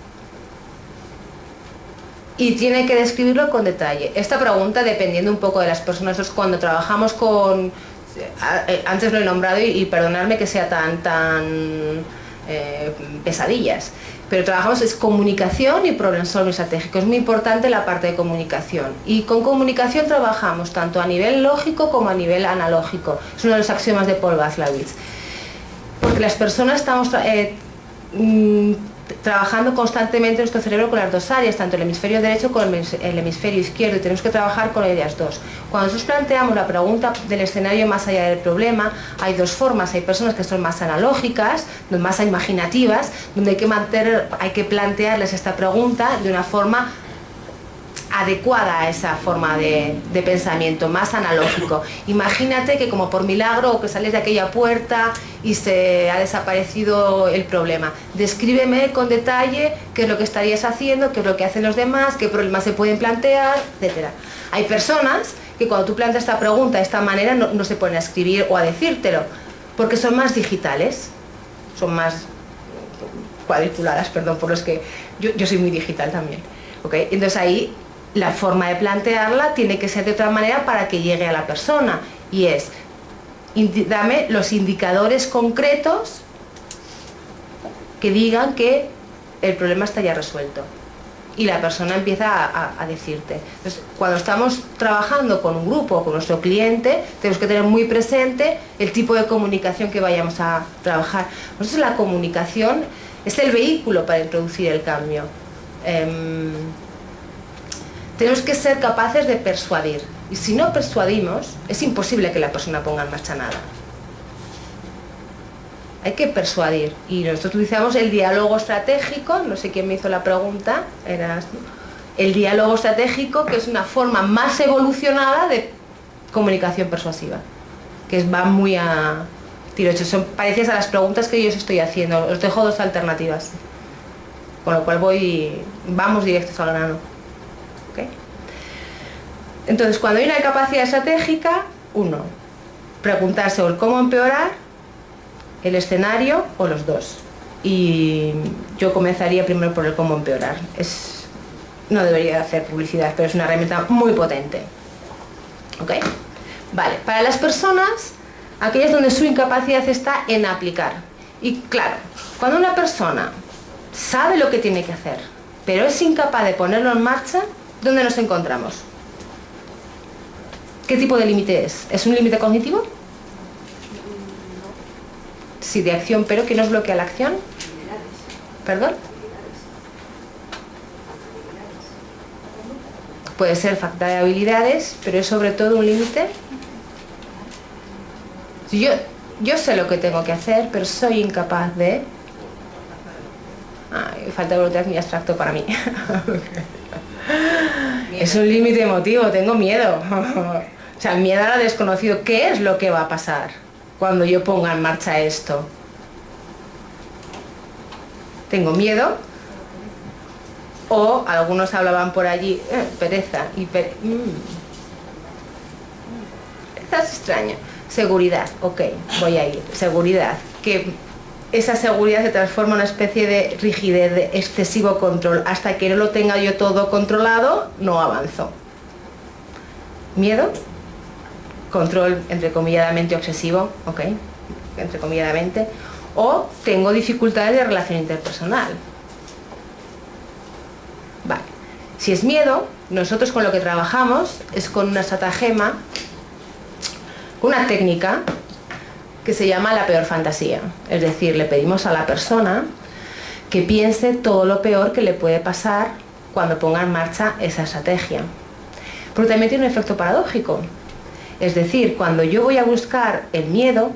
Y tiene que describirlo con detalle. Esta pregunta, dependiendo un poco de las personas, cuando trabajamos con... Antes lo he nombrado y perdonadme que sea tan pesadillas, pero trabajamos es comunicación y problem solving estratégico. Es muy importante la parte de comunicación, y con comunicación trabajamos tanto a nivel lógico como a nivel analógico. Es uno de los axiomas de Paul Watzlawick, porque las personas estamos trabajando constantemente nuestro cerebro con las dos áreas, tanto el hemisferio derecho como el hemisferio izquierdo, y tenemos que trabajar con ellas dos. Cuando nosotros planteamos la pregunta del escenario más allá del problema, hay dos formas. Hay personas que son más analógicas, más imaginativas, donde hay que plantearles esta pregunta de una forma adecuada a esa forma de pensamiento, más analógico. Imagínate que como por milagro o que sales de aquella puerta y se ha desaparecido el problema. Descríbeme con detalle qué es lo que estarías haciendo, qué es lo que hacen los demás, qué problemas se pueden plantear, etc. Hay personas que cuando tú planteas esta pregunta de esta manera no se ponen a escribir o a decírtelo, porque son más digitales, son más cuadriculadas, perdón, por los que yo soy muy digital también. ¿Okay? Entonces ahí la forma de plantearla tiene que ser de otra manera para que llegue a la persona, y es: dame los indicadores concretos que digan que el problema está ya resuelto, y la persona empieza a decirte. Entonces, cuando estamos trabajando con un grupo o con nuestro cliente, tenemos que tener muy presente el tipo de comunicación que vayamos a trabajar. Entonces, la comunicación es el vehículo para introducir el cambio. Tenemos que ser capaces de persuadir, y si no persuadimos, es imposible que la persona ponga en marcha nada. Hay que persuadir, y nosotros utilizamos el diálogo estratégico. No sé quién me hizo la pregunta, eras tú. El diálogo estratégico, que es una forma más evolucionada de comunicación persuasiva, que va muy a tiro hecho. Son parecidas a las preguntas que yo os estoy haciendo. Os dejo dos alternativas, con lo cual vamos directos al grano. ¿Okay? Entonces, cuando hay una capacidad estratégica, preguntarse o el cómo empeorar, el escenario o los dos. Y yo comenzaría primero por el cómo empeorar. no debería hacer publicidad, pero es una herramienta muy potente. ¿Ok? Vale, para las personas, aquellas donde su incapacidad está en aplicar. Y claro, cuando una persona sabe lo que tiene que hacer, pero es incapaz de ponerlo en marcha, ¿dónde nos encontramos? ¿Qué tipo de límite es? ¿Es un límite cognitivo? Sí, de acción, pero ¿qué nos bloquea la acción? ¿Perdón? Puede ser falta de habilidades, pero es sobre todo un límite. Yo sé lo que tengo que hacer, pero soy incapaz de... falta de voluntad es muy abstracto para mí. Es un límite emotivo, tengo miedo. O sea, miedo a lo desconocido. ¿Qué es lo que va a pasar cuando yo ponga en marcha esto? Tengo miedo. O algunos hablaban por allí, pereza. Pereza es extraño. Seguridad, ok, voy a ir. Seguridad, que esa seguridad se transforma en una especie de rigidez, de excesivo control. Hasta que no lo tenga yo todo controlado, no avanzo. Miedo, control entrecomilladamente obsesivo, ok, entrecomilladamente. O tengo dificultades de relación interpersonal. Vale, si es miedo, nosotros con lo que trabajamos es con una estratagema, una técnica que se llama la peor fantasía. Es decir, le pedimos a la persona que piense todo lo peor que le puede pasar cuando ponga en marcha esa estrategia. Pero también tiene un efecto paradójico. Es decir, cuando yo voy a buscar el miedo,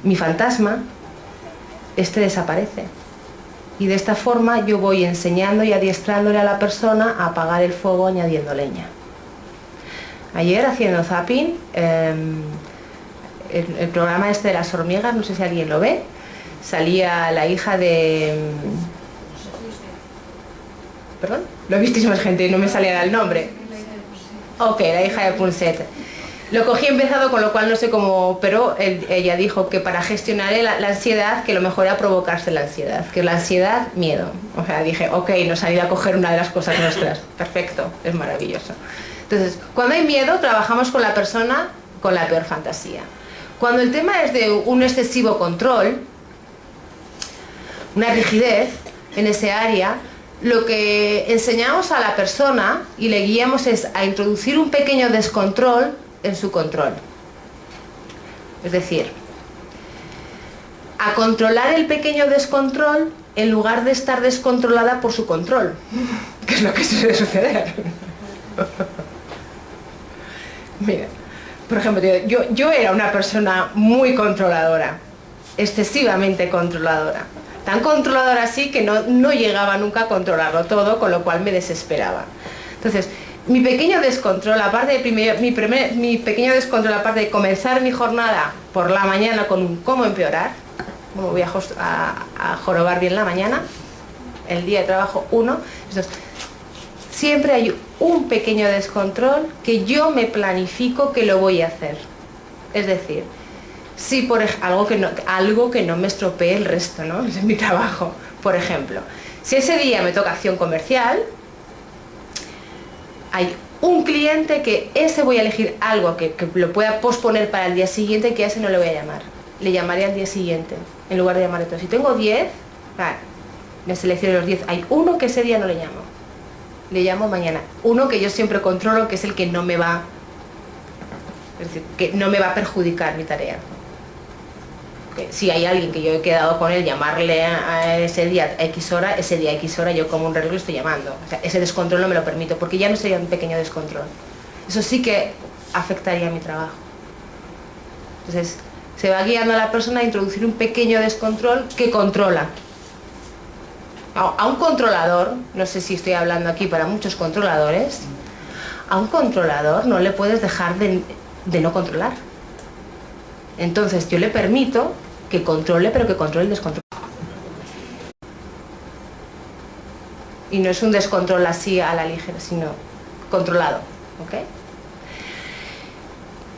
mi fantasma, este desaparece. Y de esta forma yo voy enseñando y adiestrándole a la persona a apagar el fuego añadiendo leña. Ayer, haciendo zapping, el programa este de las hormigas, no sé si alguien lo ve, salía la hija de... ¿Perdón? Lo visteis más gente, no me salía el nombre. Ok, la hija de Punset. Lo cogí empezado, con lo cual no sé cómo, pero ella dijo que para gestionar la ansiedad, que lo mejor era provocarse la ansiedad, que la ansiedad, miedo. O sea, dije, ok, nos han ido a coger una de las cosas nuestras. Perfecto, es maravilloso. Entonces, cuando hay miedo, trabajamos con la persona con la peor fantasía. Cuando el tema es de un excesivo control, una rigidez en ese área, lo que enseñamos a la persona y le guiamos es a introducir un pequeño descontrol en su control. Es decir, a controlar el pequeño descontrol en lugar de estar descontrolada por su control, que es lo que suele suceder. Mira, por ejemplo, yo era una persona muy controladora, excesivamente controladora. Tan controladora así que no llegaba nunca a controlarlo todo, con lo cual me desesperaba. Entonces, mi pequeño descontrol, aparte de mi pequeño descontrol, aparte de comenzar mi jornada por la mañana con un cómo empeorar, cómo voy a jorobar bien la mañana, el día de trabajo 1, entonces, siempre hay un pequeño descontrol que yo me planifico que lo voy a hacer. Es decir, si por algo que no me estropee el resto, ¿no? Es mi trabajo. Por ejemplo, si ese día me toca acción comercial, hay un cliente que ese voy a elegir algo que lo pueda posponer para el día siguiente, que a ese no le voy a llamar. Le llamaré al día siguiente, en lugar de llamar a todos. Si tengo 10, vale, me selecciono los 10. Hay uno que ese día no le llamo. Le llamo mañana. Uno que yo siempre controlo, que es el que no me va, es decir, que no me va a perjudicar mi tarea. Si hay alguien que yo he quedado con él, llamarle a ese día a X hora, ese día a X hora yo como un reloj estoy llamando. O sea, ese descontrol no me lo permito, porque ya no sería un pequeño descontrol. Eso sí que afectaría a mi trabajo. Entonces, se va guiando a la persona a introducir un pequeño descontrol que controla. A un controlador, no sé si estoy hablando aquí para muchos controladores, a un controlador no le puedes dejar de no controlar. Entonces yo le permito que controle, pero que controle el descontrol. Y no es un descontrol así a la ligera, sino controlado, ¿ok?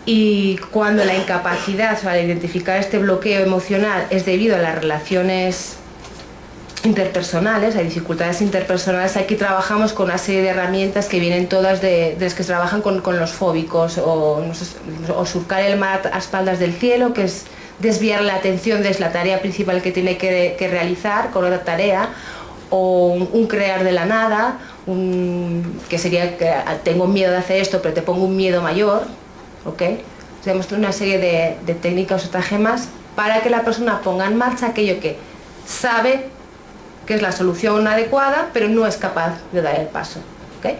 Y cuando la incapacidad, o sea, al identificar este bloqueo emocional es debido a las relaciones interpersonales, hay dificultades interpersonales. Aquí trabajamos con una serie de herramientas que vienen todas de las que trabajan con los fóbicos, o surcar el mar a espaldas del cielo, que es desviar la atención desde la tarea principal que tiene que realizar con otra tarea, o un crear de la nada, que sería que tengo miedo de hacer esto, pero te pongo un miedo mayor, ¿ok? Tenemos una serie de técnicas o estratagemas para que la persona ponga en marcha aquello que sabe que es la solución adecuada, pero no es capaz de dar el paso, ¿ok?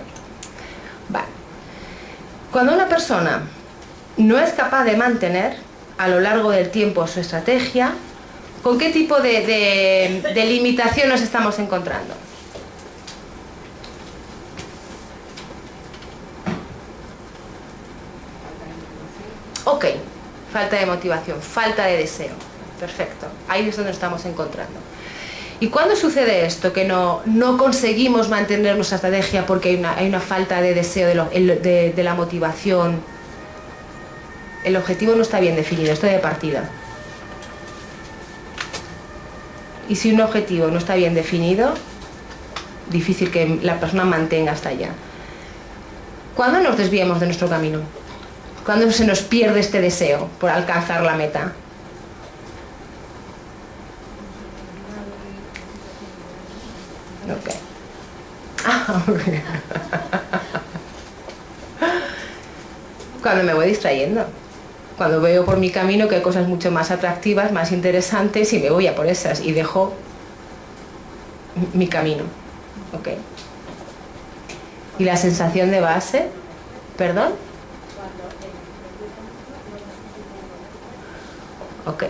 Vale. Cuando una persona no es capaz de mantener a lo largo del tiempo su estrategia, ¿con qué tipo de limitación nos estamos encontrando? Ok, falta de motivación, falta de deseo. Perfecto, ahí es donde nos estamos encontrando. ¿Y cuándo sucede esto? Que no conseguimos mantener nuestra estrategia porque hay una falta de deseo de la motivación. El objetivo no está bien definido, esto de partida. Y si un objetivo no está bien definido, difícil que la persona mantenga hasta allá. ¿Cuándo nos desviamos de nuestro camino? ¿Cuándo se nos pierde este deseo por alcanzar la meta? Ok. Cuando me voy distrayendo. Cuando veo por mi camino que hay cosas mucho más atractivas, más interesantes, y me voy a por esas y dejo mi camino. Ok. ¿Y la sensación de base? ¿Perdón? Ok.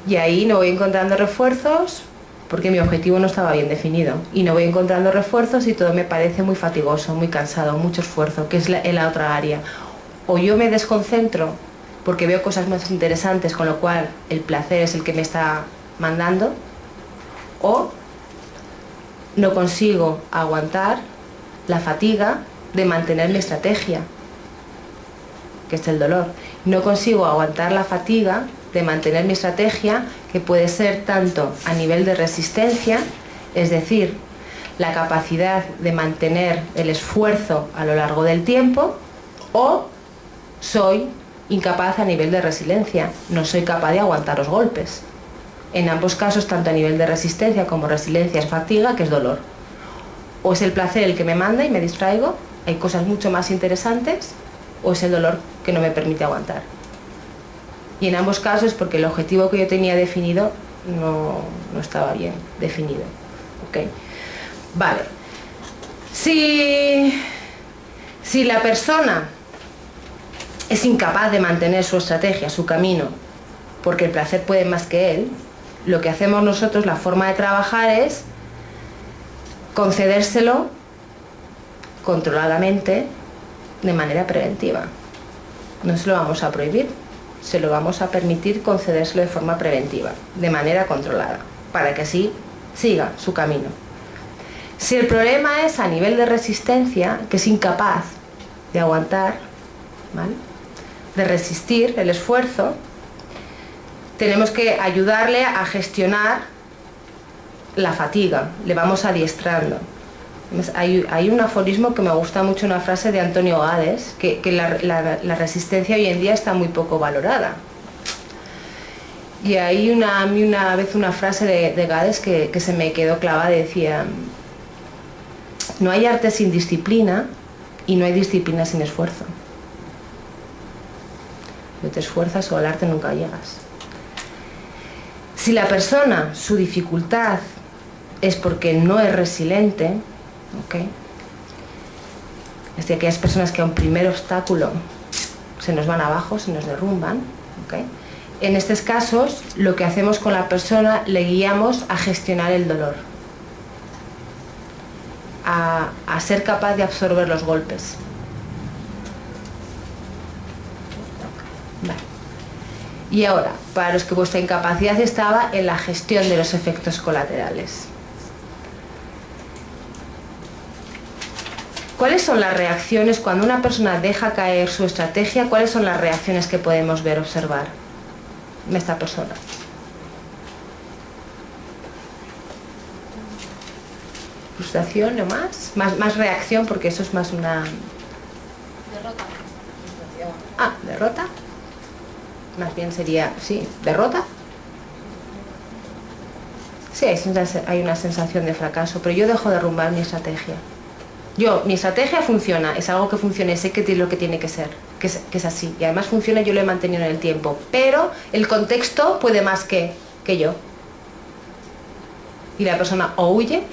Y ahí no voy encontrando refuerzos porque mi objetivo no estaba bien definido. Y no voy encontrando refuerzos y todo me parece muy fatigoso, muy cansado, mucho esfuerzo, que es en la otra área. O yo me desconcentro porque veo cosas más interesantes, con lo cual el placer es el que me está mandando, o no consigo aguantar la fatiga de mantener mi estrategia, que es el dolor. No consigo aguantar la fatiga de mantener mi estrategia, que puede ser tanto a nivel de resistencia, es decir, la capacidad de mantener el esfuerzo a lo largo del tiempo, o soy incapaz a nivel de resiliencia, no soy capaz de aguantar los golpes. En ambos casos, tanto a nivel de resistencia como resiliencia, es fatiga, que es dolor. O es el placer el que me manda y me distraigo, hay cosas mucho más interesantes, o es el dolor que no me permite aguantar. Y en ambos casos es porque el objetivo que yo tenía definido no estaba bien definido. ¿Okay? Vale. Si la persona es incapaz de mantener su estrategia, su camino, porque el placer puede más que él, lo que hacemos nosotros, la forma de trabajar es concedérselo controladamente, de manera preventiva. No se lo vamos a prohibir, se lo vamos a permitir concedérselo de forma preventiva, de manera controlada, para que así siga su camino. Si el problema es a nivel de resistencia, que es incapaz de aguantar, ¿vale?, de resistir el esfuerzo, tenemos que ayudarle a gestionar la fatiga, le vamos adiestrando. Hay un aforismo que me gusta mucho, una frase de Antonio Gades, que la resistencia hoy en día está muy poco valorada. Y hay una vez una frase de Gades que se me quedó clavada, decía: no hay arte sin disciplina y no hay disciplina sin esfuerzo. No te esfuerzas o al arte nunca llegas. Si la persona, su dificultad es porque no es resiliente, ¿okay?, es de aquellas personas que a un primer obstáculo se nos van abajo, se nos derrumban, ¿okay?, en estos casos lo que hacemos con la persona, le guiamos a gestionar el dolor, a ser capaz de absorber los golpes. Vale. Y ahora, para los que vuestra incapacidad estaba en la gestión de los efectos colaterales. ¿Cuáles son las reacciones cuando una persona deja caer su estrategia? ¿Cuáles son las reacciones que podemos ver, observar en esta persona? Frustración o más reacción, porque eso es más una... Derrota. Ah, derrota. Más bien sería, sí, derrota. Sí, hay una sensación de fracaso, pero yo dejo derrumbar mi estrategia. Mi estrategia funciona, es algo que funciona y sé que es lo que tiene que ser, que es así. Y además funciona y yo lo he mantenido en el tiempo. Pero el contexto puede más que yo. Y la persona o huye,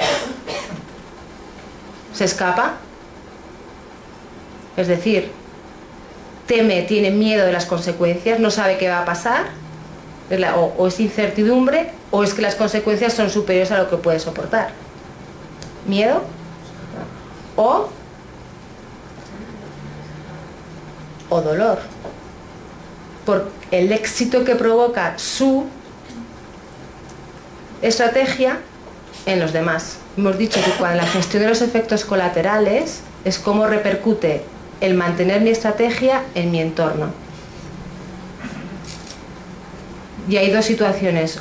se escapa, es decir, teme, tiene miedo de las consecuencias, no sabe qué va a pasar, o es incertidumbre, o es que las consecuencias son superiores a lo que puede soportar. Miedo o dolor por el éxito que provoca su estrategia en los demás. Hemos dicho que cuando la gestión de los efectos colaterales es cómo repercute el mantener mi estrategia en mi entorno. Y hay dos situaciones: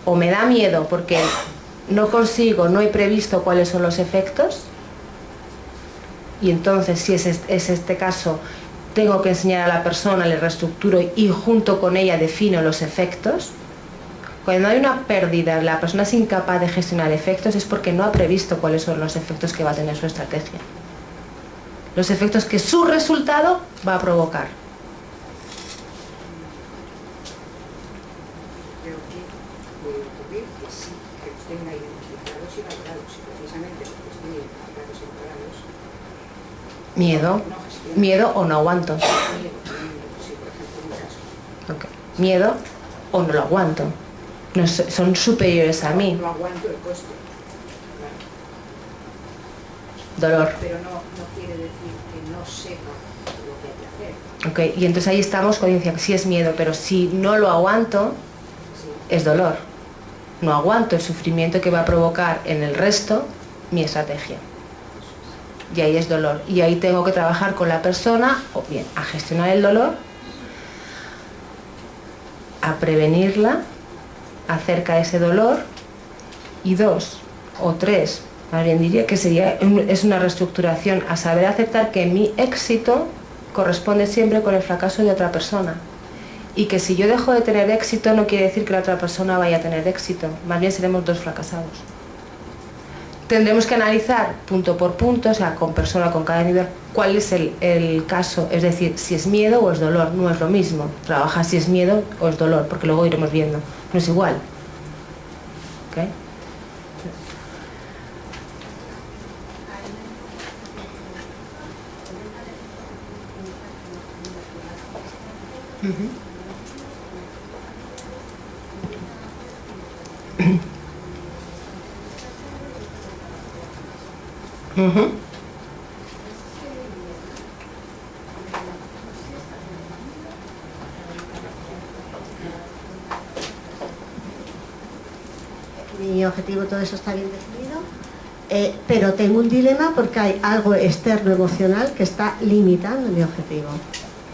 o me da miedo porque no he previsto cuáles son los efectos, y entonces si es este caso tengo que enseñar a la persona, le reestructuro y junto con ella defino los efectos. Cuando hay una pérdida, la persona es incapaz de gestionar efectos, es porque no ha previsto cuáles son los efectos que va a tener su estrategia, los efectos que su resultado va a provocar. Creo que puede ocurrir que sí, que los tenga identificados y valorados, y precisamente porque estén identificados y valorados. Miedo o no aguanto. Miedo, sí, por ejemplo, en mi caso. Okay. Miedo o no lo aguanto. No, son superiores a mí. No aguanto el coste. Claro. Dolor. Pero no quiere decir que no sepa lo que hay que hacer. Okay. Y entonces ahí estamos con que sí es miedo, pero si no lo aguanto, Sí. es dolor. No aguanto el sufrimiento que va a provocar en el resto mi estrategia. Y ahí es dolor. Y ahí tengo que trabajar con la persona, o bien a gestionar el dolor, a prevenirla acerca de ese dolor, y 2 o 3, más bien diría que es una reestructuración, a saber aceptar que mi éxito corresponde siempre con el fracaso de otra persona, y que si yo dejo de tener éxito no quiere decir que la otra persona vaya a tener éxito, más bien seremos dos fracasados. Tendremos que analizar punto por punto, o sea, con persona, con cada nivel, cuál es el caso, es decir, si es miedo o es dolor. No es lo mismo trabajar si es miedo o es dolor, porque luego iremos viendo, no es igual. ¿Okay? Mi objetivo, todo eso está bien definido, pero tengo un dilema porque hay algo externo emocional que está limitando mi objetivo.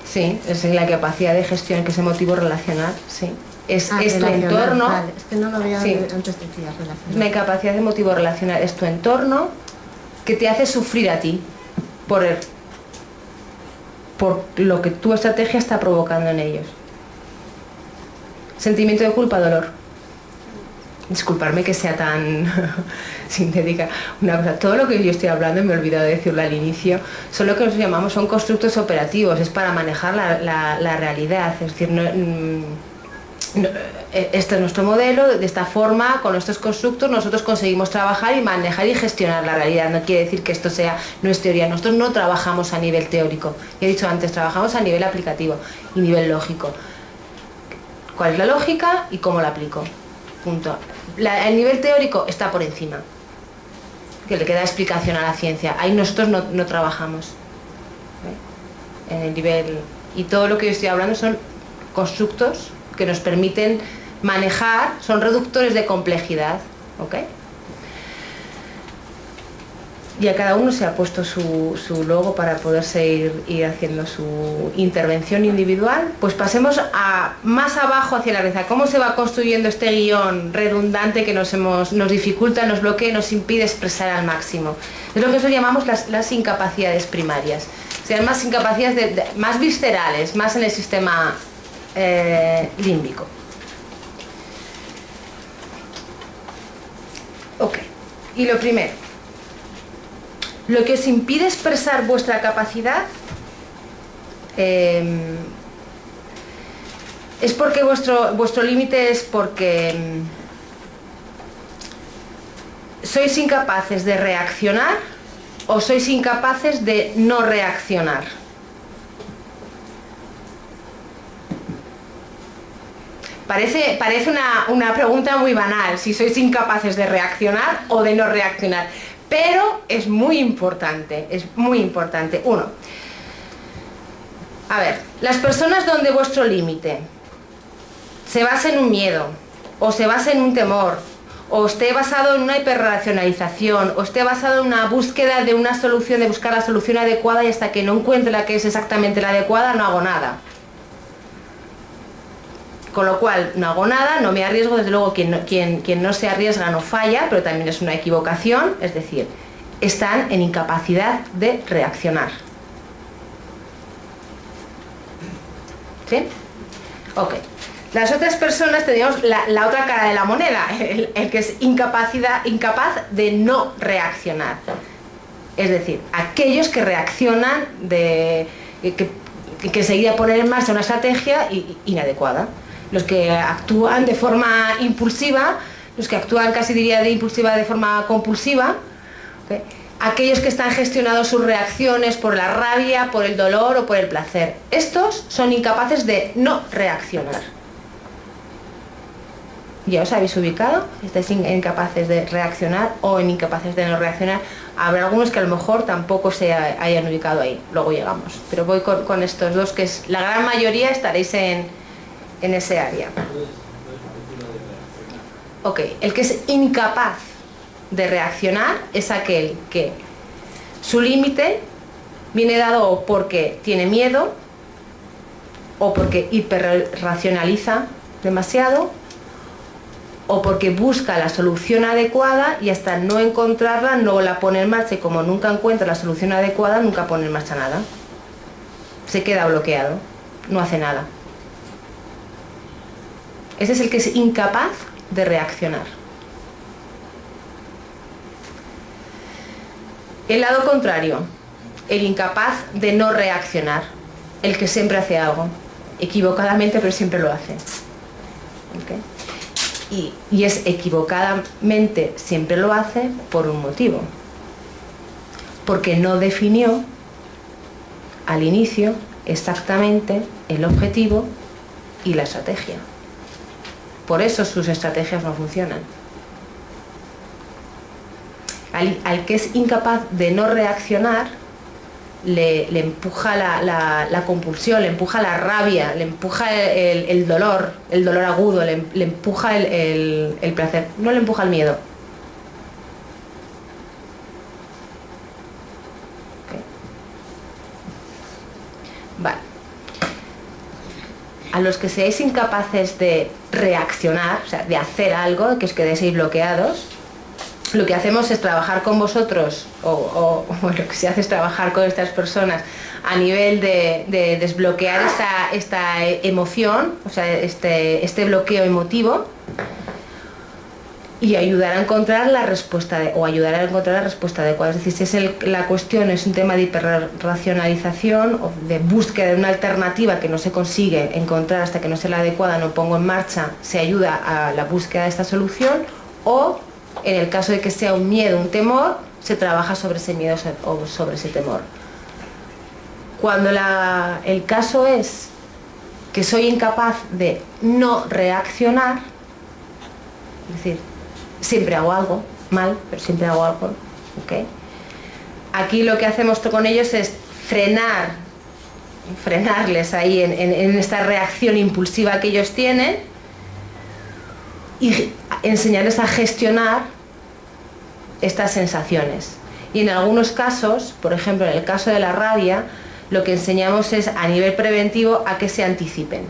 Sí, es la capacidad de gestión, que es el motivo relacional, sí. Es tu entorno. Vale, es que no lo había Sí. antes decía relacional. Mi capacidad de motivo relacional es tu entorno, que te hace sufrir a ti por lo que tu estrategia está provocando en ellos. Sentimiento de culpa, dolor. Disculparme que sea tan sintética. Una cosa, todo lo que yo estoy hablando, me he olvidado de decirlo al inicio, son lo que nos llamamos, son constructos operativos, es para manejar la realidad. Es decir, este es nuestro modelo, de esta forma, con estos constructos, nosotros conseguimos trabajar y manejar y gestionar la realidad. No quiere decir que esto no es teoría, nosotros no trabajamos a nivel teórico. Ya he dicho antes, trabajamos a nivel aplicativo y nivel lógico. ¿Cuál es la lógica y cómo la aplico? Punto. El nivel teórico está por encima, que le queda explicación a la ciencia. Ahí nosotros no trabajamos. En el nivel, y todo lo que yo estoy hablando son constructos que nos permiten manejar, son reductores de complejidad, ¿ok? y a cada uno se ha puesto su logo para poderse ir haciendo su intervención individual. Pues pasemos más abajo hacia la derecha. ¿Cómo se va construyendo este guión redundante que nos dificulta, nos bloquea, nos impide expresar al máximo? Es lo que nosotros llamamos las incapacidades primarias. Sean más incapacidades más viscerales, más en el sistema límbico. Ok, y lo primero, lo que os impide expresar vuestra capacidad es porque vuestro límite es porque sois incapaces de reaccionar o sois incapaces de no reaccionar. Parece una pregunta muy banal, si sois incapaces de reaccionar o de no reaccionar. Pero es muy importante, es muy importante. Uno, a ver, las personas donde vuestro límite se basa en un miedo, o se basa en un temor, o esté basado en una hiperracionalización, o esté basado en una búsqueda de una solución, de buscar la solución adecuada y hasta que no encuentre la que es exactamente la adecuada, no hago nada. Con lo cual, no hago nada, no me arriesgo, desde luego quien no se arriesga no falla, pero también es una equivocación, es decir, están en incapacidad de reaccionar. ¿Sí? Ok. Las otras personas tenemos la otra cara de la moneda, el que es incapaz de no reaccionar. Es decir, aquellos que reaccionan, que enseguida ponen en marcha una estrategia inadecuada. Los que actúan de forma impulsiva, los que actúan casi diría de impulsiva de forma compulsiva, ¿okay? Aquellos que están gestionando sus reacciones por la rabia, por el dolor o por el placer. Estos son incapaces de no reaccionar. ¿Ya os habéis ubicado? ¿Estáis incapaces de reaccionar o incapaces de no reaccionar? Habrá algunos que a lo mejor tampoco se hayan ubicado ahí, luego llegamos. Pero voy con estos dos, que es la gran mayoría estaréis en ese área. Ok, el que es incapaz de reaccionar es aquel que su límite viene dado porque tiene miedo o porque hiperracionaliza demasiado o porque busca la solución adecuada y hasta no encontrarla no la pone en marcha, y como nunca encuentra la solución adecuada nunca pone en marcha nada. Se queda bloqueado, no hace nada. Ese es el que es incapaz de reaccionar. El lado contrario, el incapaz de no reaccionar, el que siempre hace algo, equivocadamente pero siempre lo hace. ¿Okay? Y es equivocadamente siempre lo hace por un motivo, porque no definió al inicio exactamente el objetivo y la estrategia. Por eso sus estrategias no funcionan. Al que es incapaz de no reaccionar, le empuja la compulsión, le empuja la rabia, le empuja el dolor agudo, le empuja el placer, no le empuja el miedo. Okay. Vale. A los que seáis incapaces de reaccionar, o sea, de hacer algo, que os quedéis ahí bloqueados, lo que hacemos es trabajar con vosotros, o lo que se hace es trabajar con estas personas a nivel de desbloquear esta emoción, o sea, este bloqueo emotivo, y ayudar a encontrar la respuesta adecuada. Es decir, si la cuestión es un tema de hiperracionalización o de búsqueda de una alternativa que no se consigue encontrar hasta que no sea la adecuada, no pongo en marcha, se ayuda a la búsqueda de esta solución, o en el caso de que sea un miedo, un temor, se trabaja sobre ese miedo o sobre ese temor. Cuando el caso es que soy incapaz de no reaccionar, es decir, siempre hago algo mal, pero siempre hago algo, ¿okay? Aquí lo que hacemos con ellos es frenarles ahí en esta reacción impulsiva que ellos tienen y enseñarles a gestionar estas sensaciones. Y en algunos casos, por ejemplo en el caso de la rabia, lo que enseñamos es a nivel preventivo a que se anticipen,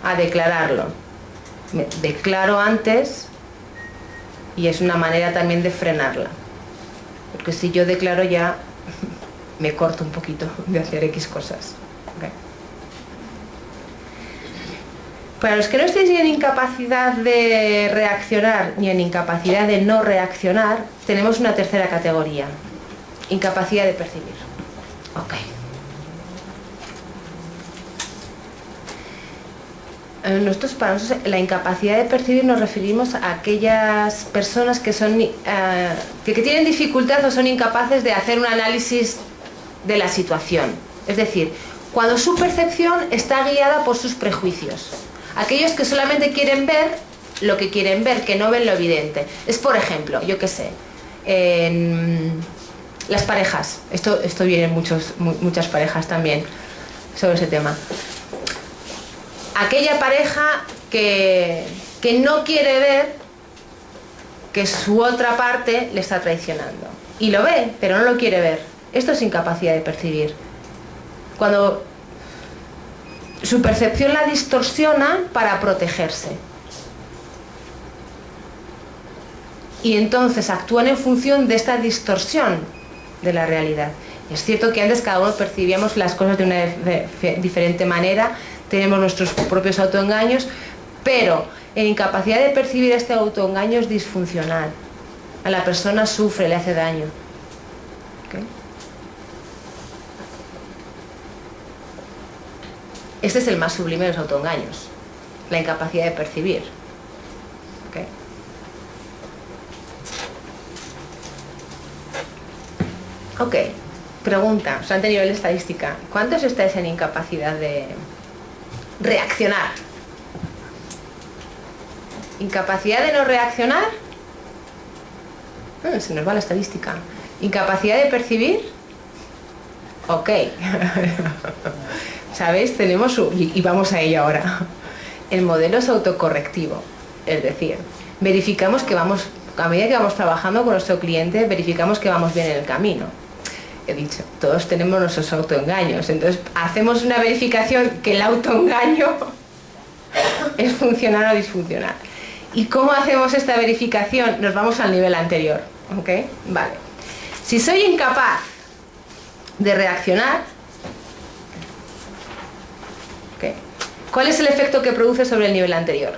a declararlo. Me declaro antes y es una manera también de frenarla, porque si yo declaro ya me corto un poquito de hacer X cosas. ¿Okay? Para los que no estéis ni en incapacidad de reaccionar ni en incapacidad de no reaccionar, tenemos una tercera categoría: incapacidad de percibir. Ok. Para nosotros la incapacidad de percibir nos referimos a aquellas personas que son que tienen dificultad o son incapaces de hacer un análisis de la situación. Es decir, cuando su percepción está guiada por sus prejuicios. Aquellos que solamente quieren ver lo que quieren ver, que no ven lo evidente. Es, por ejemplo, yo qué sé, en las parejas. Esto viene en muchas parejas también sobre ese tema. Aquella pareja que no quiere ver que su otra parte le está traicionando. Y lo ve, pero no lo quiere ver. Esto es incapacidad de percibir. Cuando su percepción la distorsiona para protegerse. Y entonces actúan en función de esta distorsión de la realidad. Y es cierto que antes cada uno percibíamos las cosas de una diferente manera, tenemos nuestros propios autoengaños, pero en incapacidad de percibir este autoengaño es disfuncional. A la persona sufre, le hace daño. ¿Okay? Este es el más sublime de los autoengaños, la incapacidad de percibir. ¿Okay? Ok, pregunta, o sea, ante nivel de estadística, ¿cuántos estáis en incapacidad de reaccionar? ¿Incapacidad de no reaccionar? Se nos va la estadística. ¿Incapacidad de percibir? Ok. ¿Sabéis? Tenemos y vamos a ello ahora. El modelo es autocorrectivo. Es decir, verificamos que vamos, a medida que vamos trabajando con nuestro cliente, verificamos que vamos bien en el camino. He dicho, todos tenemos nuestros autoengaños. Entonces, hacemos una verificación que el autoengaño es funcional o disfuncional. ¿Y cómo hacemos esta verificación? Nos vamos al nivel anterior. ¿Ok? Vale. Si soy incapaz de reaccionar, ¿okay? ¿Cuál es el efecto que produce sobre el nivel anterior?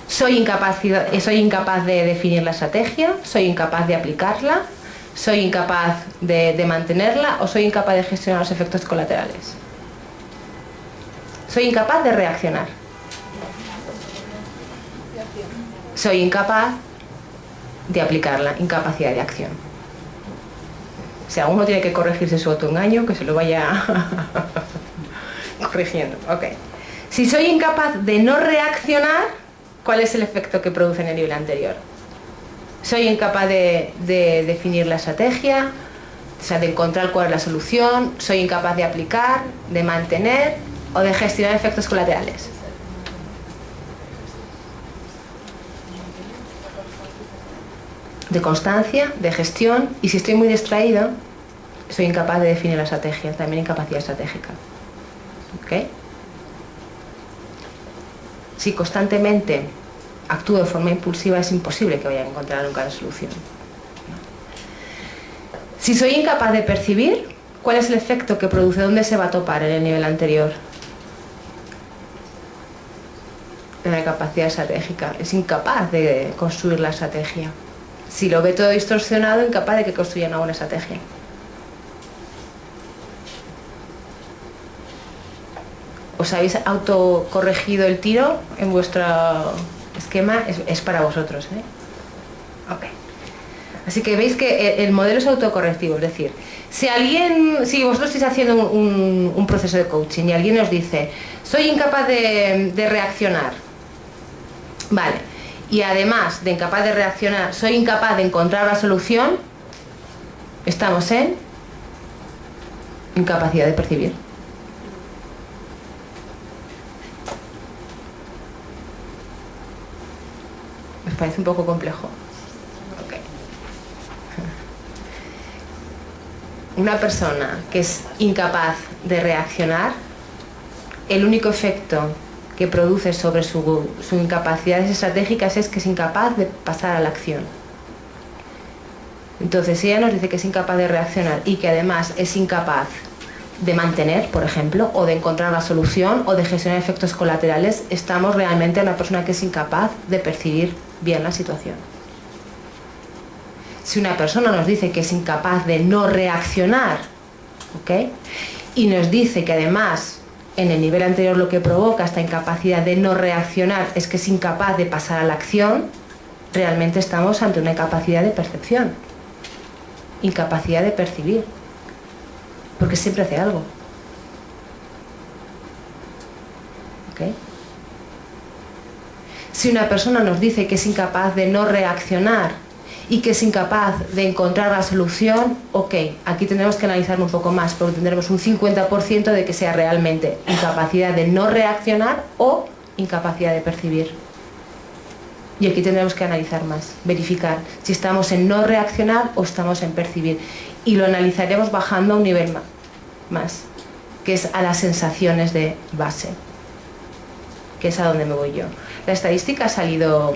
Soy incapaz de definir la estrategia, soy incapaz de aplicarla, soy incapaz de mantenerla o soy incapaz de gestionar los efectos colaterales. Soy incapaz de reaccionar. Soy incapaz de aplicarla, incapacidad de acción. Si alguno tiene que corregirse su autoengaño, que se lo vaya corrigiendo. Ok. Si soy incapaz de no reaccionar, ¿cuál es el efecto que produce en el nivel anterior? Soy incapaz de definir la estrategia, o sea, de encontrar cuál es la solución, soy incapaz de aplicar, de mantener o de gestionar efectos colaterales. De constancia, de gestión, y si estoy muy distraído, soy incapaz de definir la estrategia, también incapacidad estratégica. ¿Ok? Si constantemente actúo de forma impulsiva, es imposible que vaya a encontrar nunca la solución. Si soy incapaz de percibir, ¿cuál es el efecto que produce? ¿Dónde se va a topar en el nivel anterior? En la capacidad estratégica. Es incapaz de construir la estrategia. Si lo ve todo distorsionado, incapaz de que construya una buena estrategia. ¿Os habéis autocorregido el tiro en vuestro esquema? Es para vosotros, ¿eh? Ok. Así que veis que el modelo es autocorrectivo, es decir, si vosotros estáis haciendo un proceso de coaching y alguien os dice, soy incapaz de reaccionar, vale, y además de incapaz de reaccionar, soy incapaz de encontrar la solución, estamos en incapacidad de percibir. ¿Os parece un poco complejo? Ok. una persona que es incapaz de reaccionar, el único efecto que produce sobre sus incapacidades estratégicas es que es incapaz de pasar a la acción. Entonces, si ella nos dice que es incapaz de reaccionar y que además es incapaz de mantener, por ejemplo, o de encontrar la solución o de gestionar efectos colaterales, estamos realmente en una persona que es incapaz de percibir bien la situación. Si una persona nos dice que es incapaz de no reaccionar, ¿ok?, y nos dice que además en el nivel anterior lo que provoca esta incapacidad de no reaccionar es que es incapaz de pasar a la acción, realmente estamos ante una incapacidad de percepción, incapacidad de percibir, porque siempre hace algo. ¿Ok? Si una persona nos dice que es incapaz de no reaccionar y que es incapaz de encontrar la solución, ok, aquí tendremos que analizarlo un poco más, porque tendremos un 50% de que sea realmente incapacidad de no reaccionar o incapacidad de percibir. Y aquí tendremos que analizar más, verificar si estamos en no reaccionar o estamos en percibir. Y lo analizaremos bajando a un nivel más, que es a las sensaciones de base, que es a donde me voy yo. La estadística ha salido...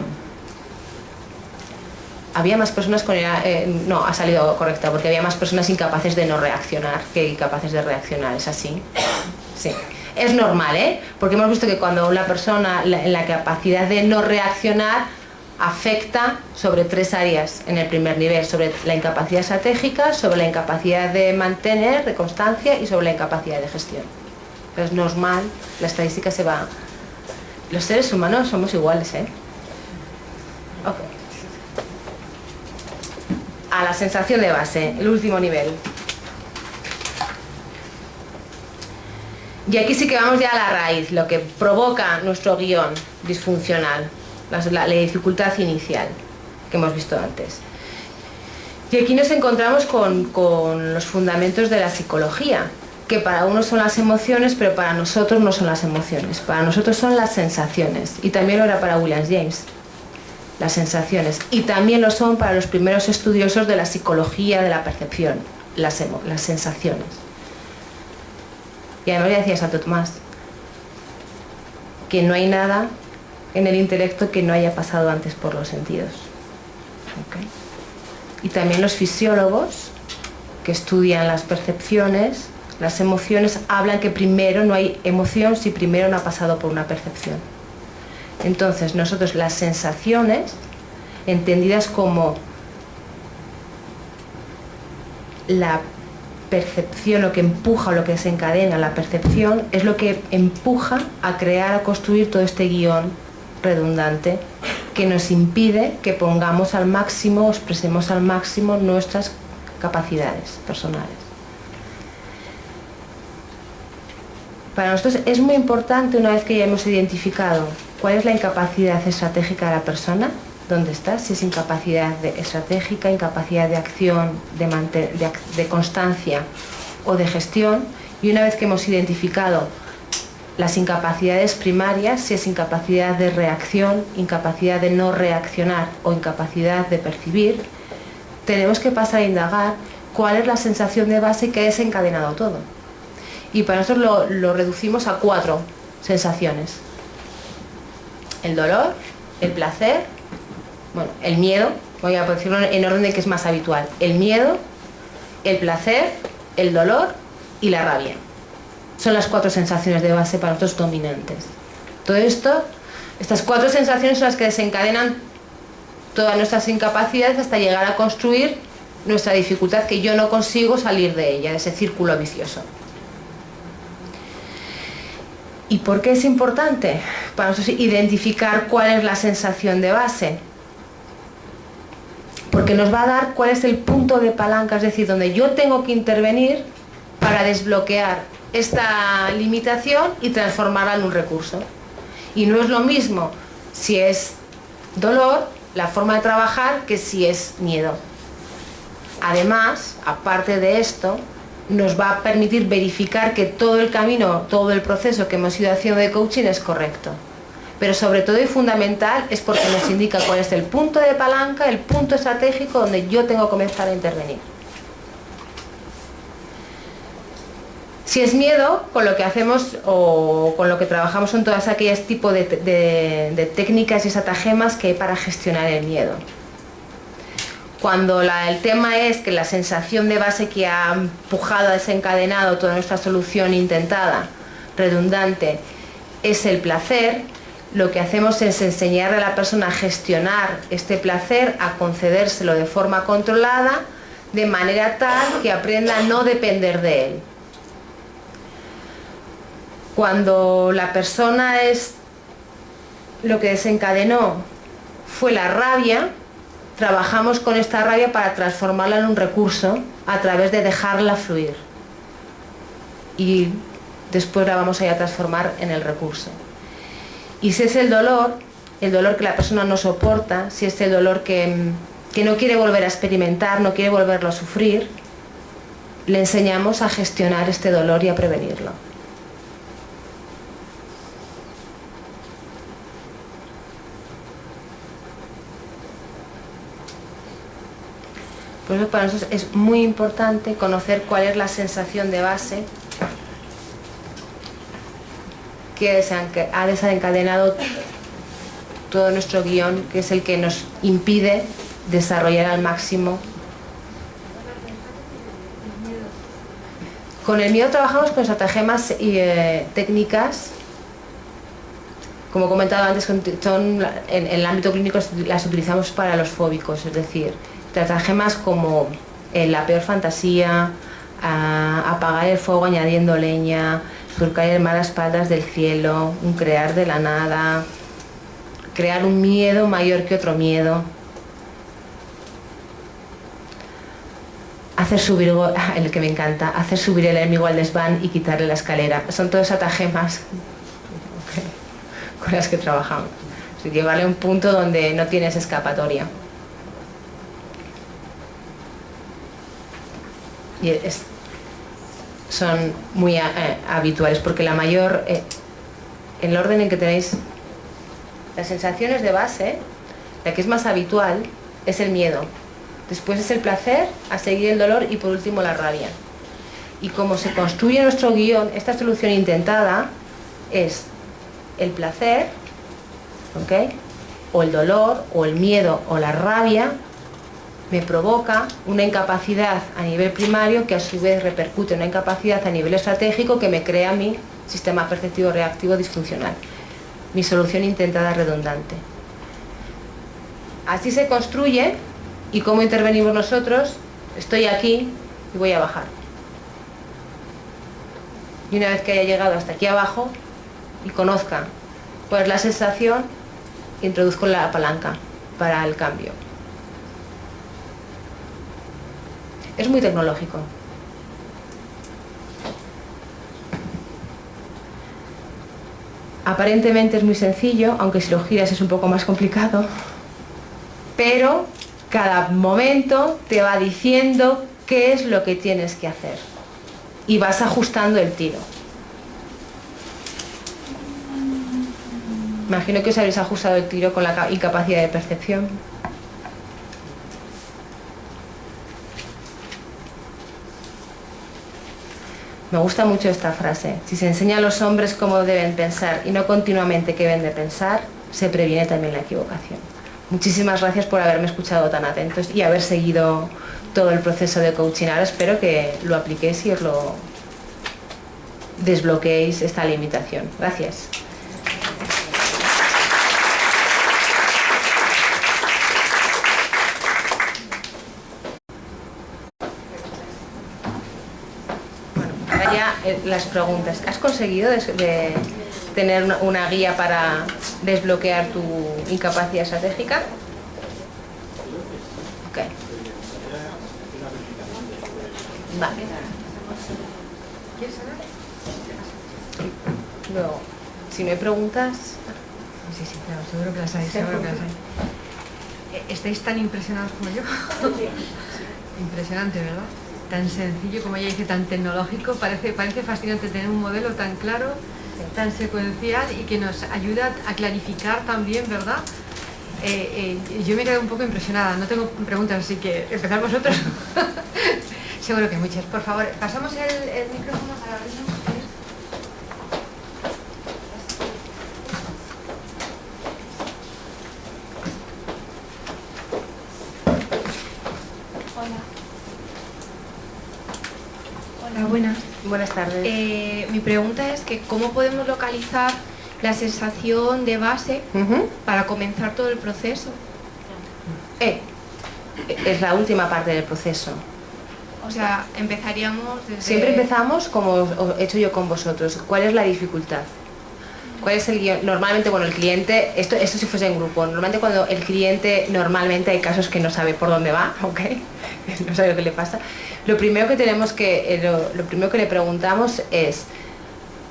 Había más personas con... no, ha salido correcta, porque había más personas incapaces de no reaccionar que incapaces de reaccionar, ¿es así? Sí. Es normal, ¿eh? Porque hemos visto que cuando una persona, en la capacidad de no reaccionar, afecta sobre 3 áreas en el primer nivel, sobre la incapacidad estratégica, sobre la incapacidad de mantener, de constancia, y sobre la incapacidad de gestión. Pero es normal, la estadística se va... Los seres humanos somos iguales, ¿eh? Ok. A la sensación de base, el último nivel. Y aquí sí que vamos ya a la raíz, lo que provoca nuestro guión disfuncional, la dificultad inicial que hemos visto antes. Y aquí nos encontramos con los fundamentos de la psicología, que para unos son las emociones, pero para nosotros no son las emociones, para nosotros son las sensaciones, y también lo era para William James, las sensaciones, y también lo son para los primeros estudiosos de la psicología de la percepción, las sensaciones. Y además ya decía Santo Tomás que no hay nada en el intelecto que no haya pasado antes por los sentidos. ¿Okay? Y también los fisiólogos que estudian las percepciones, las emociones, hablan que primero no hay emoción si primero no ha pasado por una percepción. Entonces nosotros las sensaciones, entendidas como la percepción, lo que empuja o lo que desencadena la percepción, es lo que empuja a crear, a construir todo este guión redundante que nos impide que pongamos al máximo, expresemos al máximo nuestras capacidades personales. Para nosotros es muy importante, una vez que ya hemos identificado cuál es la incapacidad estratégica de la persona, dónde está, si es incapacidad estratégica, incapacidad de acción, de constancia o de gestión, y una vez que hemos identificado las incapacidades primarias, si es incapacidad de reacción, incapacidad de no reaccionar o incapacidad de percibir, tenemos que pasar a indagar cuál es la sensación de base que ha desencadenado todo. Y para nosotros lo reducimos a 4 sensaciones: el dolor, el placer, bueno, el miedo, voy a decirlo en orden de que es más habitual: el miedo, el placer, el dolor y la rabia. Son las 4 sensaciones de base para nosotros dominantes. Todo esto, estas 4 sensaciones son las que desencadenan todas nuestras incapacidades hasta llegar a construir nuestra dificultad, que yo no consigo salir de ella, de ese círculo vicioso. ¿Y por qué es importante para nosotros identificar cuál es la sensación de base? Porque nos va a dar cuál es el punto de palanca, es decir, donde yo tengo que intervenir para desbloquear esta limitación y transformarla en un recurso. Y no es lo mismo si es dolor, la forma de trabajar, que si es miedo. Además, aparte de esto, nos va a permitir verificar que todo el camino, todo el proceso que hemos ido haciendo de coaching es correcto. Pero sobre todo y fundamental es porque nos indica cuál es el punto de palanca, el punto estratégico donde yo tengo que comenzar a intervenir. Si es miedo, con lo que hacemos o con lo que trabajamos son todas aquellas tipos de técnicas y estratagemas que hay para gestionar el miedo. Cuando el tema es que la sensación de base que ha empujado, ha desencadenado toda nuestra solución intentada, redundante, es el placer, lo que hacemos es enseñarle a la persona a gestionar este placer, a concedérselo de forma controlada, de manera tal que aprenda a no depender de él. Cuando la persona lo que desencadenó fue la rabia, trabajamos con esta rabia para transformarla en un recurso a través de dejarla fluir. Y después la vamos a ir a transformar en el recurso. Y si es el dolor que la persona no soporta, si es el dolor que no quiere volver a experimentar, no quiere volverlo a sufrir, le enseñamos a gestionar este dolor y a prevenirlo. Por eso para nosotros es muy importante conocer cuál es la sensación de base que ha desencadenado todo nuestro guión, que es el que nos impide desarrollar al máximo. Con el miedo trabajamos con estratagemas y técnicas, como he comentado antes, en el ámbito clínico las utilizamos para los fóbicos, es decir, estratagemas como la peor fantasía, apagar el fuego añadiendo leña, surcar el mar a espaldas del cielo, un crear de la nada, crear un miedo mayor que otro miedo, hacer subir, el que me encanta, hacer subir el enemigo al desván y quitarle la escalera. Son todos estratagemas con las que trabajamos. Llevarle a un punto donde no tienes escapatoria. Y son muy habituales porque la mayor, en el orden en que tenéis las sensaciones de base, la que es más habitual es el miedo, después es el placer, a seguir el dolor y por último la rabia. Y como se construye nuestro guión, esta solución intentada es el placer, ¿ok?, o el dolor o el miedo o la rabia me provoca una incapacidad a nivel primario que a su vez repercute en una incapacidad a nivel estratégico que me crea mi sistema perceptivo reactivo disfuncional, mi solución intentada redundante. Así se construye. ¿Y cómo intervenimos nosotros? Estoy aquí y voy a bajar. Y una vez que haya llegado hasta aquí abajo y conozca cuál es la sensación, introduzco la palanca para el cambio. Es muy tecnológico. Aparentemente es muy sencillo, aunque si lo giras es un poco más complicado, pero cada momento te va diciendo qué es lo que tienes que hacer y vas ajustando el tiro. Imagino que os habéis ajustado el tiro con la incapacidad de percepción. Me gusta mucho esta frase. Si se enseña a los hombres cómo deben pensar y no continuamente qué deben de pensar, se previene también la equivocación. Muchísimas gracias por haberme escuchado tan atentos y haber seguido todo el proceso de coaching. Ahora espero que lo apliquéis y os lo desbloqueéis esta limitación. Gracias. Las preguntas. ¿Has conseguido tener una guía para desbloquear tu incapacidad estratégica? Ok. Vale. ¿Quieres hablar? Luego, si no hay preguntas... Sí, claro, seguro que las hay, seguro que las hay. ¿Estáis tan impresionados como yo? Impresionante, ¿verdad? Tan sencillo, como ella dice, tan tecnológico, parece fascinante tener un modelo tan claro, tan secuencial y que nos ayuda a clarificar también, ¿verdad? Yo me he quedado un poco impresionada, no tengo preguntas, así que empezad vosotros. Seguro que muchas. Por favor, pasamos el micrófono para abrirnos. Hola, buenas. Buenas tardes. Mi pregunta es que ¿cómo podemos localizar la sensación de base para comenzar todo el proceso? Es la última parte del proceso. O sea, empezaríamos desde... Siempre empezamos como he hecho yo con vosotros. ¿Cuál es la dificultad? ¿Cuál es el guión? Normalmente, bueno, el cliente, esto si fuese en grupo, normalmente cuando el cliente, normalmente hay casos que no sabe por dónde va, ¿ok? No sabe lo que le pasa. Lo primero que tenemos que, lo primero que le preguntamos es,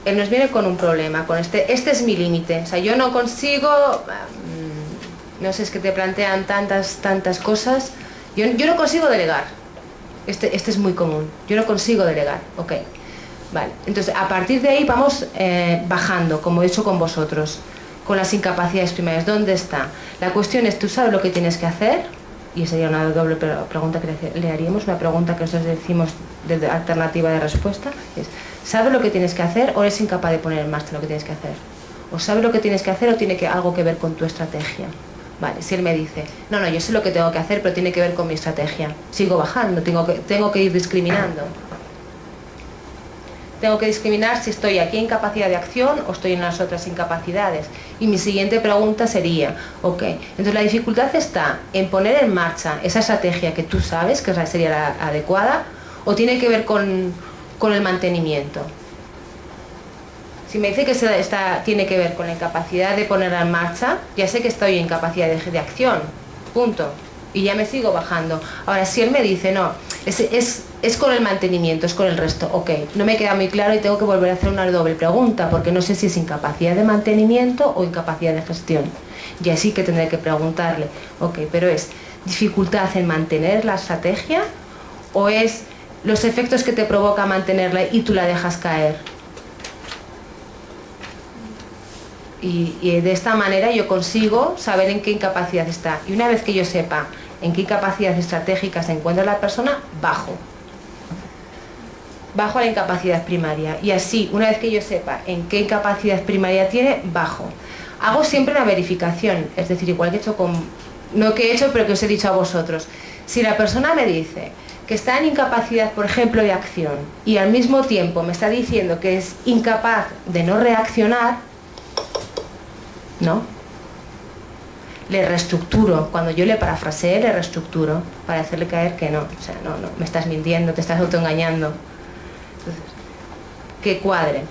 él nos viene con un problema, con este es mi límite, o sea, yo no consigo, no sé, es que te plantean tantas cosas, yo no consigo delegar, este es muy común, yo no consigo delegar, ok, vale, entonces a partir de ahí vamos bajando, como he hecho con vosotros, con las incapacidades primarias, ¿dónde está? La cuestión es, ¿tú sabes lo que tienes que hacer? Y sería una doble pregunta que le haríamos, una pregunta que nosotros decimos de alternativa de respuesta, es, ¿sabes lo que tienes que hacer o eres incapaz de poner en marcha lo que tienes que hacer? ¿O sabes lo que tienes que hacer o tiene algo que ver con tu estrategia? Vale, si él me dice, no, yo sé lo que tengo que hacer, pero tiene que ver con mi estrategia, sigo bajando, tengo que ir discriminando. Tengo que discriminar si estoy aquí en capacidad de acción o estoy en las otras incapacidades. Y mi siguiente pregunta sería, ok, entonces la dificultad está en poner en marcha esa estrategia que tú sabes que sería la adecuada o tiene que ver con el mantenimiento. Si me dice que tiene que ver con la incapacidad de ponerla en marcha, ya sé que estoy en capacidad de acción, punto. Y ya me sigo bajando. Ahora, si él me dice, no, es con el mantenimiento, es con el resto, ok, no me queda muy claro y tengo que volver a hacer una doble pregunta, porque no sé si es incapacidad de mantenimiento o incapacidad de gestión. Y así que tendré que preguntarle, ok, pero ¿es dificultad en mantener la estrategia o es los efectos que te provoca mantenerla y tú la dejas caer? Y de esta manera yo consigo saber en qué incapacidad está. Y una vez que yo sepa en qué incapacidad estratégica se encuentra la persona, bajo a la incapacidad primaria. Y así, una vez que yo sepa en qué incapacidad primaria tiene, bajo. Hago siempre una verificación, es decir, igual que he hecho no que he hecho, pero que os he dicho a vosotros. Si la persona me dice que está en incapacidad, por ejemplo, de acción, y al mismo tiempo me está diciendo que es incapaz de no reaccionar, ¿no? Le reestructuro, cuando yo le parafraseé, le reestructuro para hacerle caer que no, o sea, no, me estás mintiendo, te estás autoengañando. Entonces, que cuadre.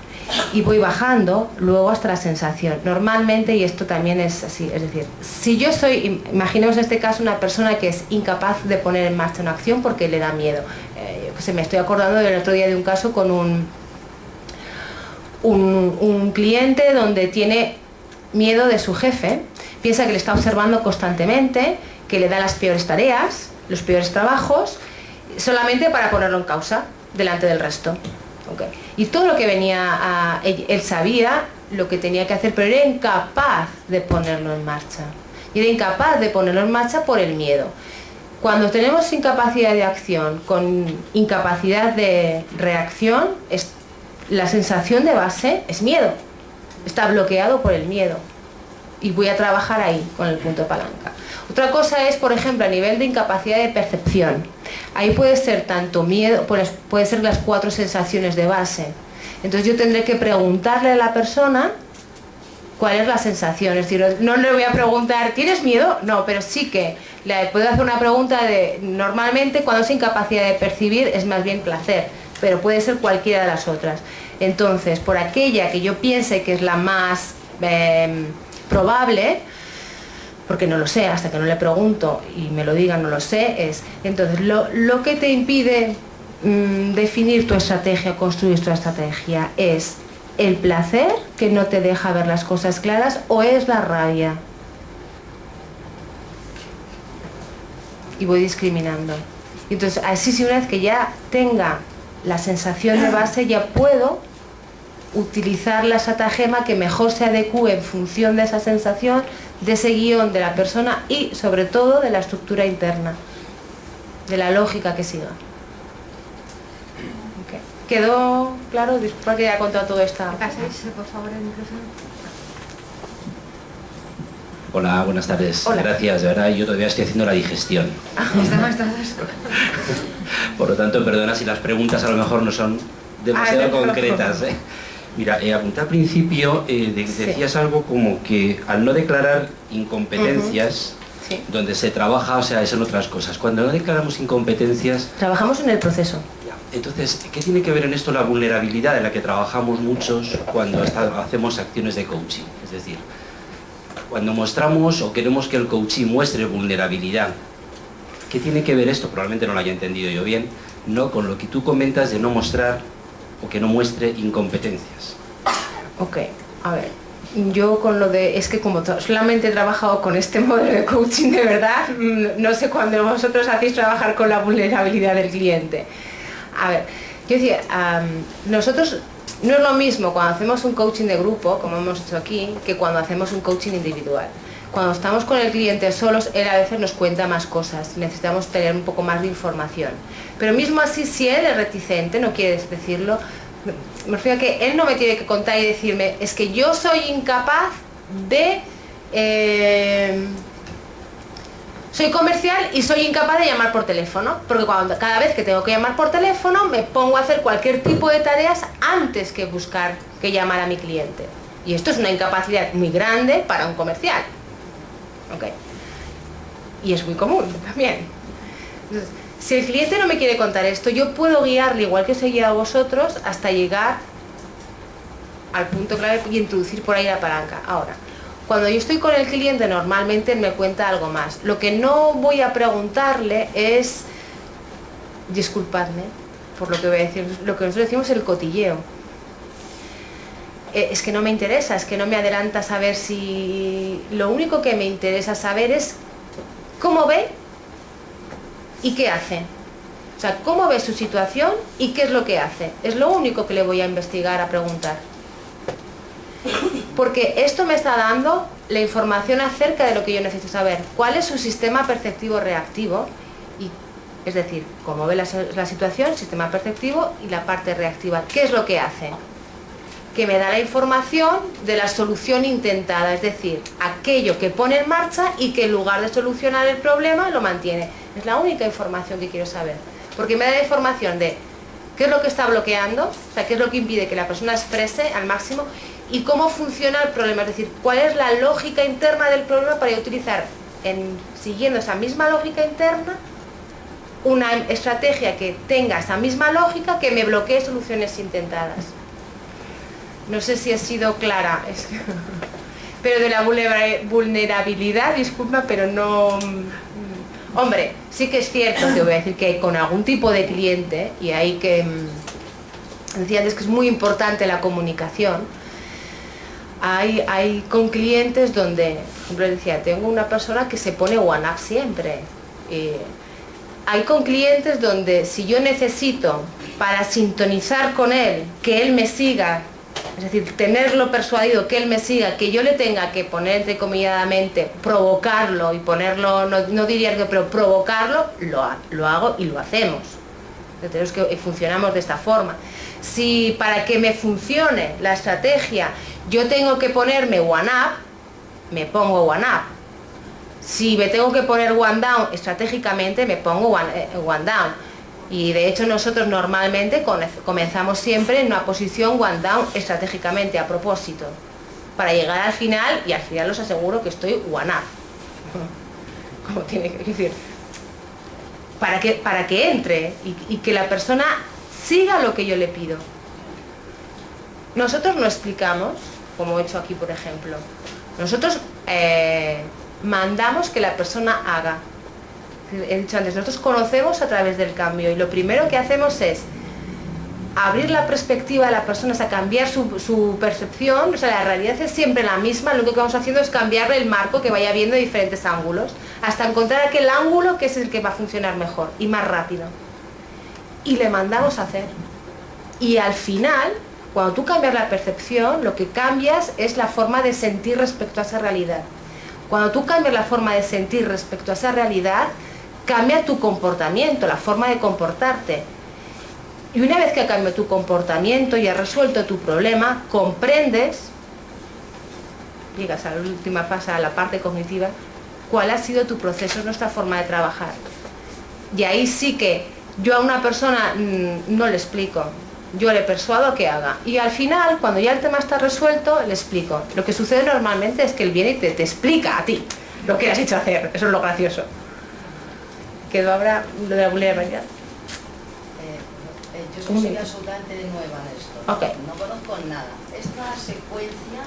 Y voy bajando luego hasta la sensación. Normalmente, y esto también es así, es decir, si yo soy, imaginemos en este caso una persona que es incapaz de poner en marcha una acción porque le da miedo. Me estoy acordando del otro día de un caso con un cliente donde tiene miedo de su jefe, piensa que le está observando constantemente, que le da las peores tareas, los peores trabajos, solamente para ponerlo en causa delante del resto. Okay. Y todo lo que venía él sabía lo que tenía que hacer, pero era incapaz de ponerlo en marcha. Y era incapaz de ponerlo en marcha por el miedo. Cuando tenemos incapacidad de acción con incapacidad de reacción, la sensación de base es miedo. Está bloqueado por el miedo. Y voy a trabajar ahí con el punto de palanca. Otra cosa es, por ejemplo, a nivel de incapacidad de percepción. Ahí puede ser tanto miedo, puede ser las 4 sensaciones de base. Entonces yo tendré que preguntarle a la persona cuál es la sensación. Es decir, no le voy a preguntar, ¿tienes miedo? No, pero sí que le puedo hacer una pregunta de, normalmente cuando es incapacidad de percibir es más bien placer, pero puede ser cualquiera de las otras. Entonces, por aquella que yo piense que es la más probable, porque no lo sé, hasta que no le pregunto y me lo digan, no lo sé, entonces lo que te impide definir tu estrategia, construir tu estrategia, es el placer que no te deja ver las cosas claras o es la rabia. Y voy discriminando. Entonces, así si una vez que ya tenga la sensación de base, ya puedo utilizar la estratagema que mejor se adecue en función de esa sensación, de ese guión de la persona y sobre todo de la estructura interna, de la lógica que siga. ¿Quedó claro? Disculpa que haya contado todo esto. ¿Me pasáis, por favor, el micrófono? Hola, buenas tardes. Hola. Gracias, de verdad, yo todavía estoy haciendo la digestión. Estamos todos. Por lo tanto, perdona si las preguntas a lo mejor no son demasiado concretas. Mira, apunté al principio, decías algo como que al no declarar incompetencias, Sí. donde se trabaja, o sea, son otras cosas. Cuando no declaramos incompetencias, Trabajamos en el proceso. entonces, ¿qué tiene que ver en esto la vulnerabilidad en la que trabajamos muchos cuando hacemos acciones de coaching? Es decir, cuando mostramos o queremos que el coaching muestre vulnerabilidad, ¿qué tiene que ver esto? Probablemente no lo haya entendido yo bien, no con lo que tú comentas de no mostrar o que no muestre incompetencias. Ok, a ver, yo con lo de, es que como solamente he trabajado con este modelo de coaching de verdad, no sé cuándo vosotros hacéis trabajar con la vulnerabilidad del cliente. A ver, yo decía, nosotros no es lo mismo cuando hacemos un coaching de grupo, como hemos hecho aquí, que cuando hacemos un coaching individual. Cuando estamos con el cliente solos, él a veces nos cuenta más cosas, necesitamos tener un poco más de información. Pero mismo así, si él es reticente, no quiere decirlo, me refiero a que él no me tiene que contar y decirme, es que yo soy incapaz de... soy comercial y soy incapaz de llamar por teléfono, porque cada vez que tengo que llamar por teléfono me pongo a hacer cualquier tipo de tareas antes que buscar, que llamar a mi cliente. Y esto es una incapacidad muy grande para un comercial. Okay. Y es muy común también. Entonces, si el cliente no me quiere contar esto, yo puedo guiarle, igual que os he guiado a vosotros, hasta llegar al punto clave y introducir por ahí la palanca. Ahora, cuando yo estoy con el cliente, normalmente él me cuenta algo más. Lo que no voy a preguntarle es, disculpadme por lo que voy a decir, lo que nosotros decimos el cotilleo. Es que no me interesa, es que no me adelanta saber si... Lo único que me interesa saber es cómo ve y qué hace. O sea, cómo ve su situación y qué es lo que hace. Es lo único que le voy a investigar, a preguntar. Porque esto me está dando la información acerca de lo que yo necesito saber. ¿Cuál es su sistema perceptivo reactivo? Y, es decir, cómo ve la situación, sistema perceptivo y la parte reactiva. ¿Qué es lo que hace? Que me da la información de la solución intentada, es decir, aquello que pone en marcha y que en lugar de solucionar el problema lo mantiene. Es la única información que quiero saber, porque me da la información de qué es lo que está bloqueando, o sea, qué es lo que impide que la persona exprese al máximo y cómo funciona el problema, es decir, cuál es la lógica interna del problema para utilizar, siguiendo esa misma lógica interna, una estrategia que tenga esa misma lógica que me bloquee soluciones intentadas. No sé si he sido clara, pero de la vulnerabilidad, disculpa, pero no... Hombre, sí que es cierto, te voy a decir que con algún tipo de cliente, y ahí que... Decía antes que es muy importante la comunicación, hay con clientes donde, por ejemplo, decía, tengo una persona que se pone one-up siempre. Hay con clientes donde si yo necesito, para sintonizar con él, que él me siga, es decir, tenerlo persuadido, que él me siga, que yo le tenga que poner entrecomilladamente, provocarlo y ponerlo, no diría que, pero provocarlo, lo hago y lo hacemos. Tenemos que funcionamos de esta forma. Si para que me funcione la estrategia yo tengo que ponerme one up, me pongo one up. Si me tengo que poner one down estratégicamente, me pongo one down. Y de hecho nosotros normalmente comenzamos siempre en una posición one down estratégicamente, a propósito, para llegar al final, y al final os aseguro que estoy one up. Como tiene que decir, para que entre y que la persona siga lo que yo le pido. Nosotros no explicamos, como he hecho aquí por ejemplo, nosotros mandamos que la persona haga. He dicho antes, nosotros conocemos a través del cambio y lo primero que hacemos es abrir la perspectiva de la persona, o sea, cambiar su percepción, o sea, la realidad es siempre la misma, lo único que vamos haciendo es cambiarle el marco, que vaya viendo de diferentes ángulos, hasta encontrar aquel ángulo que es el que va a funcionar mejor y más rápido. Y le mandamos a hacer. Y al final, cuando tú cambias la percepción, lo que cambias es la forma de sentir respecto a esa realidad. Cuando tú cambias la forma de sentir respecto a esa realidad, cambia tu comportamiento, la forma de comportarte. Y una vez que ha cambiado tu comportamiento y has resuelto tu problema, comprendes, llegas a la última fase, a la parte cognitiva, cuál ha sido tu proceso, nuestra forma de trabajar. Y ahí sí que yo a una persona no le explico, yo le persuado a que haga. Y al final, cuando ya el tema está resuelto, le explico. Lo que sucede normalmente es que él viene y te explica a ti lo que has hecho hacer. Eso es lo gracioso. ¿Quedó ahora lo de la vulnerabilidad? Yo soy absolutamente nueva en esto. Okay. No conozco nada. Esta secuencia,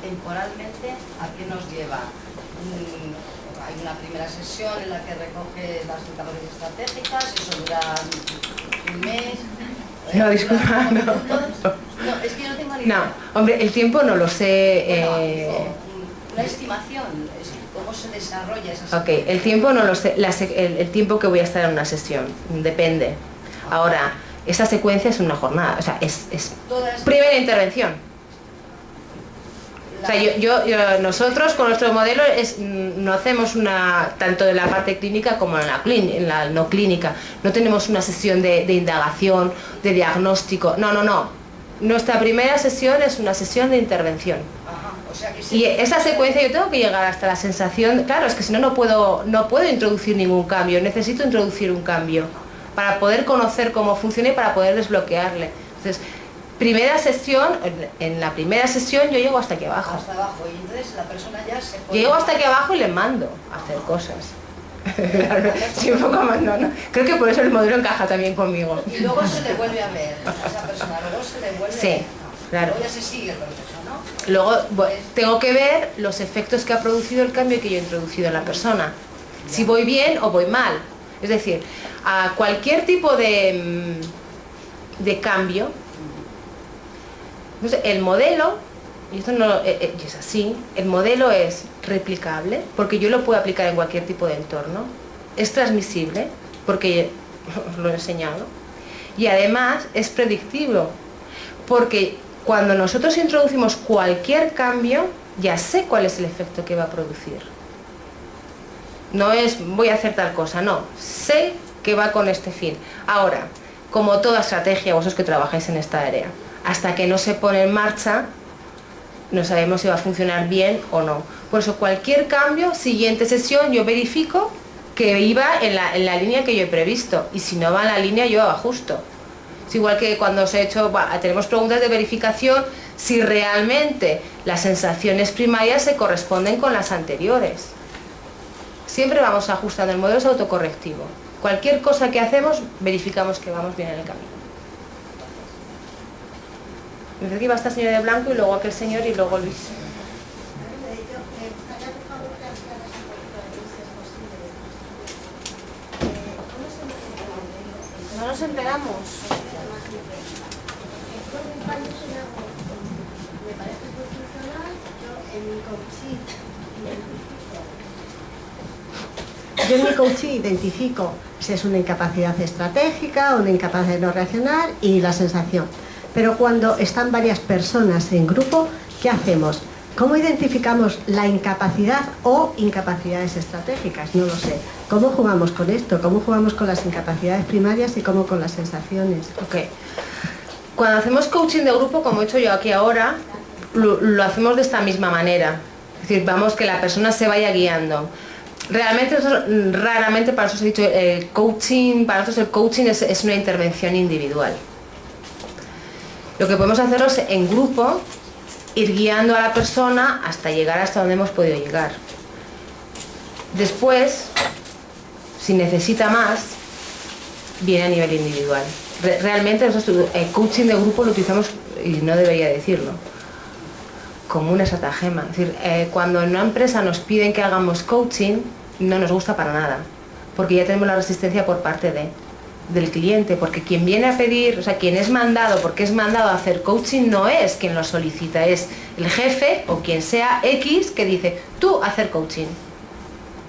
temporalmente, ¿a qué nos lleva? Hay una primera sesión en la que recoge las capacidades estratégicas, eso dura un mes. No, disculpa, no. No, es que yo no tengo ni idea. No, hombre, el tiempo no lo sé. Bueno, una estimación, ¿cómo se desarrolla esa secuencia? Ok, el tiempo no lo sé, el tiempo que voy a estar en una sesión, depende. Ahora, esa secuencia es una jornada, o sea, es primera intervención. O sea, nosotros con nuestro modelo no hacemos tanto en la parte clínica como en la no clínica. No tenemos una sesión de indagación, de diagnóstico. No. Nuestra primera sesión es una sesión de intervención. Ajá, o sea que y esa secuencia yo tengo que llegar hasta la sensación. Claro, es que si no, no puedo introducir ningún cambio. Necesito introducir un cambio para poder conocer cómo funciona y para poder desbloquearle. Entonces, en la primera sesión yo llego hasta aquí abajo. Hasta abajo, y entonces la persona ya se puede... Llego hasta aquí abajo y le mando a hacer cosas. Sí, un poco abandono. Creo que por eso el modelo encaja también conmigo. Y luego se le vuelve a ver a esa persona, luego se le vuelve a ver. Claro. Luego ya se sigue el proceso, ¿no? Luego tengo que ver los efectos que ha producido el cambio que yo he introducido en la persona. Si voy bien o voy mal. Es decir, a cualquier tipo de cambio. Entonces, el modelo, y esto no es así, el modelo es replicable, porque yo lo puedo aplicar en cualquier tipo de entorno, es transmisible, porque os lo he enseñado, y además es predictivo, porque cuando nosotros introducimos cualquier cambio, ya sé cuál es el efecto que va a producir. No es voy a hacer tal cosa, no, sé que va con este fin. Ahora, como toda estrategia, vosotros que trabajáis en esta área, hasta que no se pone en marcha, no sabemos si va a funcionar bien o no. Por eso cualquier cambio, siguiente sesión, yo verifico que iba en la línea que yo he previsto. Y si no va en la línea, yo ajusto. Es igual que cuando os he hecho, tenemos preguntas de verificación, si realmente las sensaciones primarias se corresponden con las anteriores. Siempre vamos ajustando, el modelo es autocorrectivo. Cualquier cosa que hacemos, verificamos que vamos bien en el camino. Me parece que iba esta señora de blanco y luego aquel señor y luego Luis. No nos enteramos. Yo en mi coaching identifico si es una incapacidad estratégica, una incapacidad de no reaccionar y la sensación. Pero cuando están varias personas en grupo, ¿qué hacemos? ¿Cómo identificamos la incapacidad o incapacidades estratégicas? No lo sé. ¿Cómo jugamos con esto? ¿Cómo jugamos con las incapacidades primarias y cómo con las sensaciones? Ok. Cuando hacemos coaching de grupo, como he hecho yo aquí ahora, lo hacemos de esta misma manera. Es decir, vamos que la persona se vaya guiando. Realmente, raramente para nosotros he dicho, para nosotros el coaching es una intervención individual. Lo que podemos hacer es en grupo, ir guiando a la persona hasta llegar hasta donde hemos podido llegar. Después, si necesita más, viene a nivel individual. Realmente nosotros el coaching de grupo lo utilizamos, y no debería decirlo, como una estratagema. Es decir, cuando en una empresa nos piden que hagamos coaching, no nos gusta para nada, porque ya tenemos la resistencia por parte del cliente, porque quien viene a pedir, o sea, quien es mandado, porque es mandado a hacer coaching, no es quien lo solicita, es el jefe o quien sea X que dice, tú hacer coaching.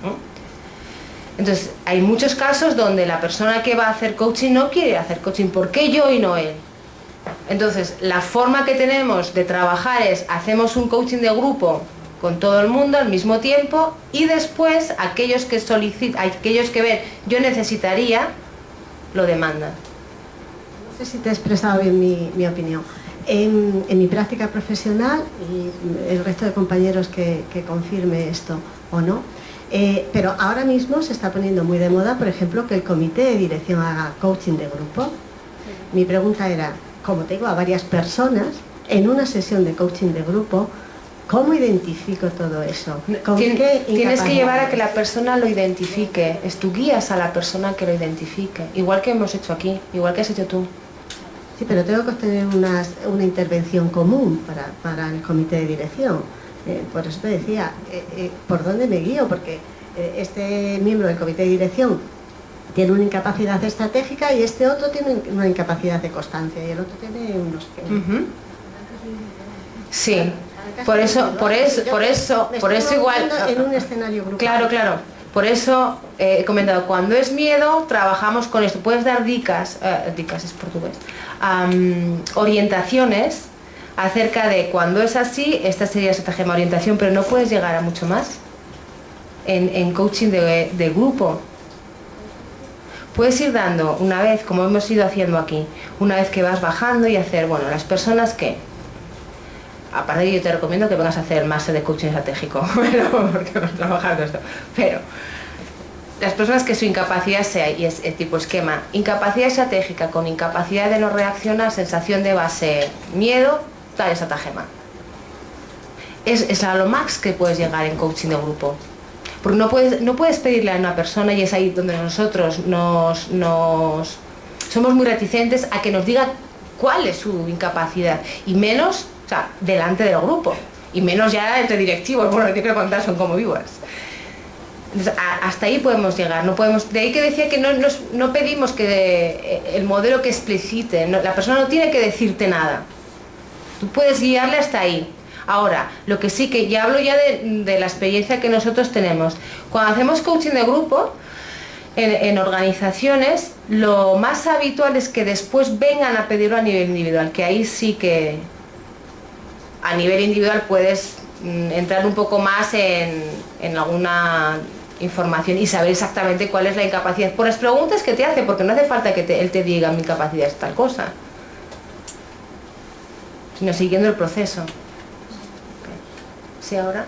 ¿No? Entonces, hay muchos casos donde la persona que va a hacer coaching no quiere hacer coaching, ¿por qué yo y no él? Entonces, la forma que tenemos de trabajar es, hacemos un coaching de grupo con todo el mundo al mismo tiempo y después aquellos que solicitan, aquellos que ven, yo necesitaría, lo demandan. sé si te he expresado bien mi opinión. En mi práctica profesional, y el resto de compañeros que confirme esto o no, pero ahora mismo se está poniendo muy de moda, por ejemplo, que el comité de dirección haga coaching de grupo. Mi pregunta era, como tengo a varias personas en una sesión de coaching de grupo, ¿cómo identifico todo eso? Tienes que llevar a que la persona lo identifique. Tú guías a la persona que lo identifique, igual que hemos hecho aquí, igual que has hecho tú. Sí, pero tengo que obtener una intervención común para el comité de dirección. Por eso te decía, ¿por dónde me guío? Porque este miembro del comité de dirección tiene una incapacidad estratégica y este otro tiene una incapacidad de constancia y el otro tiene unos... Sí, por eso igual... En un escenario grupal. Claro. Por eso he comentado, cuando es miedo, trabajamos con esto. Puedes dar dicas es portugués, orientaciones acerca de cuando es así, esta sería estratagema orientación, pero no puedes llegar a mucho más en coaching de grupo. Puedes ir dando una vez, como hemos ido haciendo aquí, una vez que vas bajando y hacer, bueno, las personas que... Aparte de yo te recomiendo que vengas a hacer máster de coaching estratégico, porque vamos a trabajar con esto. Pero las personas que su incapacidad sea, y es tipo esquema, incapacidad estratégica con incapacidad de no reaccionar, sensación de base, miedo, tal estratagema. Es a lo max que puedes llegar en coaching de grupo. Porque no puedes pedirle a una persona, y es ahí donde nosotros somos muy reticentes a que nos diga cuál es su incapacidad, y menos, o sea, delante del grupo, y menos ya entre directivos, bueno, hay que contar, son como vivas. Entonces, hasta ahí podemos llegar, no podemos, de ahí que decía que no pedimos que el modelo que explicite, la persona no tiene que decirte nada, tú puedes guiarle hasta ahí. Ahora, lo que sí, que ya hablo ya de la experiencia que nosotros tenemos, cuando hacemos coaching de grupo, en organizaciones, lo más habitual es que después vengan a pedirlo a nivel individual, que ahí sí que a nivel individual puedes entrar un poco más en alguna información y saber exactamente cuál es la incapacidad por las preguntas que te hace, porque no hace falta que él te diga mi capacidad es tal cosa, sino siguiendo el proceso. ¿Sí, ahora?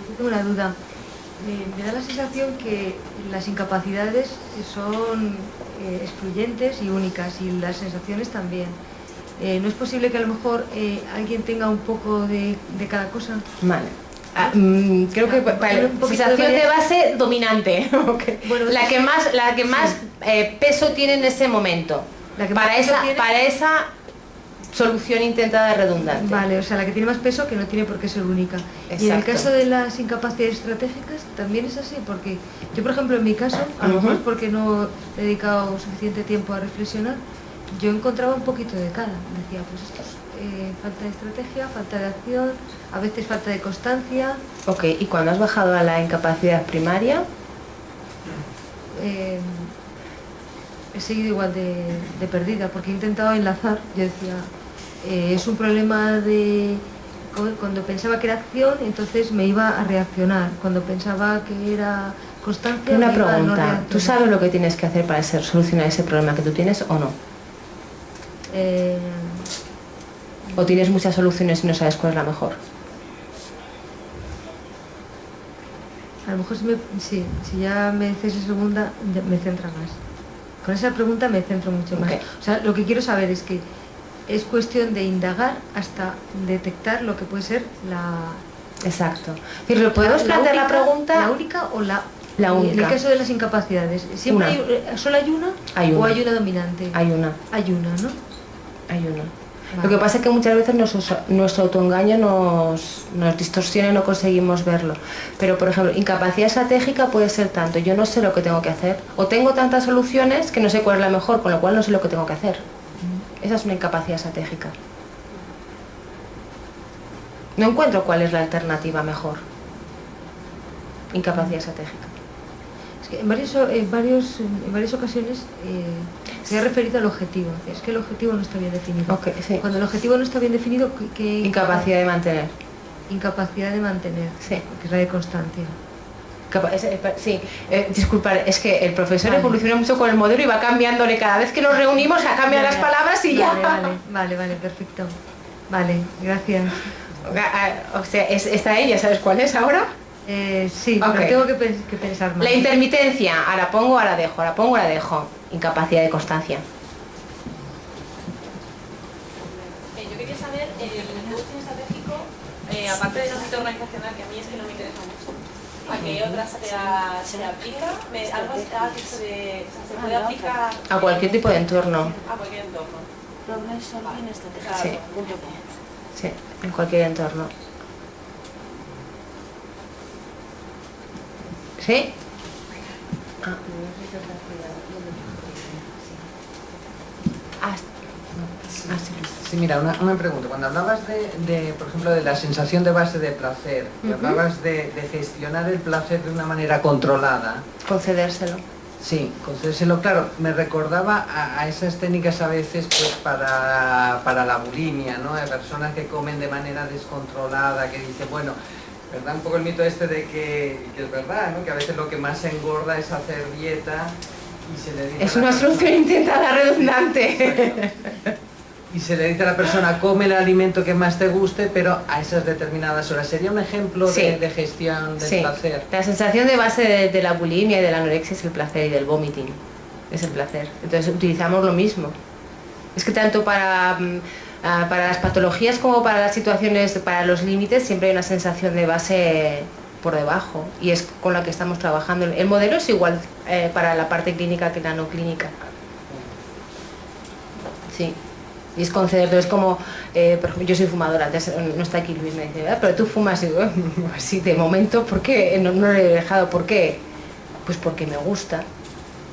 Yo tengo una duda. Me da la sensación que las incapacidades son excluyentes y únicas, y las sensaciones también. ¿No es posible que a lo mejor alguien tenga un poco de cada cosa? Vale. Creo que sensación de base dominante, okay. Bueno, la que más sí. Peso tiene en ese momento, para esa solución intentada redundante. Vale, o sea, la que tiene más peso, que no tiene por qué ser única. Exacto. Y en el caso de las incapacidades estratégicas también es así, porque yo, por ejemplo, en mi caso, a lo mejor es porque no he dedicado suficiente tiempo a reflexionar, yo encontraba un poquito de cada. Decía, pues esto es falta de estrategia, falta de acción, a veces falta de constancia. Ok, ¿y cuando has bajado a la incapacidad primaria? He seguido igual de perdida, porque he intentado enlazar. Yo decía, es un problema de... Cuando pensaba que era acción, entonces me iba a reaccionar. Cuando pensaba que era constancia, una me iba pregunta, a no reaccionar. ¿Tú sabes lo que tienes que hacer para solucionar ese problema que tú tienes o no? ¿O tienes muchas soluciones y no sabes cuál es la mejor? A lo mejor si ya me dices la segunda, me centra más. Con esa pregunta me centro mucho más. O sea, lo que quiero saber es que es cuestión de indagar hasta detectar lo que puede ser la... Exacto. Pero ¿podemos plantear la pregunta? ¿La única o la única? En el caso de las incapacidades, ¿siempre solo hay una? Hay una. ¿O hay una dominante? Hay una. Hay una, ¿no? Hay una. Vale. Lo que pasa es que muchas veces nuestro autoengaño nos distorsiona y no conseguimos verlo. Pero, por ejemplo, incapacidad estratégica puede ser tanto, yo no sé lo que tengo que hacer, o tengo tantas soluciones que no sé cuál es la mejor, con lo cual no sé lo que tengo que hacer. Esa es una incapacidad estratégica. No encuentro cuál es la alternativa mejor. Incapacidad estratégica. Es que en varias ocasiones se ha referido al objetivo. Es que el objetivo no está bien definido. Okay, sí. Cuando el objetivo no está bien definido, ¿qué incapacidad de mantener? Incapacidad de mantener, sí. Que es la de constancia. Sí, disculpad, es que el profesor evoluciona mucho con el modelo y va cambiándole cada vez que nos reunimos, se cambian las palabras y ya. Vale, perfecto. Vale, gracias. O sea, está ella, ¿sabes cuál es ahora? Sí, pero tengo que pensar más. La intermitencia, ahora pongo, ahora dejo, ahora pongo, ahora dejo. Incapacidad de constancia. Yo quería saber, el coaching estratégico, aparte del ámbito organizacional, que a mí es que no me interesa mucho, ¿a qué otras se aplica? Algo has dicho de... ¿Se puede aplicar...? A cualquier tipo de entorno. A cualquier entorno. Progreso, bien estratégico. Sí. Sí, en cualquier entorno. ¿Sí? Sí, mira, una pregunta. Cuando hablabas por ejemplo, de la sensación de base de placer, y hablabas de gestionar el placer de una manera controlada. Concedérselo. Sí, concedérselo, claro, me recordaba a esas técnicas a veces pues para la bulimia, ¿no? De personas que comen de manera descontrolada, que dicen, bueno, ¿verdad? Un poco el mito este de que es verdad, ¿no? Que a veces lo que más engorda es hacer dieta y se le dice... Es una solución intentada redundante. Y se le dice a la persona, come el alimento que más te guste, pero a esas determinadas horas. ¿Sería un ejemplo de gestión del placer? La sensación de base de la bulimia y de la anorexia es el placer y del vomiting. Es el placer. Entonces utilizamos lo mismo. Es que tanto para las patologías como para las situaciones, para los límites, siempre hay una sensación de base por debajo. Y es con la que estamos trabajando. El modelo es igual para la parte clínica que la no clínica. Sí. Y es concederlo, es como, por ejemplo, yo soy fumadora, antes no está aquí Luis, me dice, pero tú fumas, y digo, sí, de momento, ¿por qué? No lo he dejado, ¿por qué? Pues porque me gusta,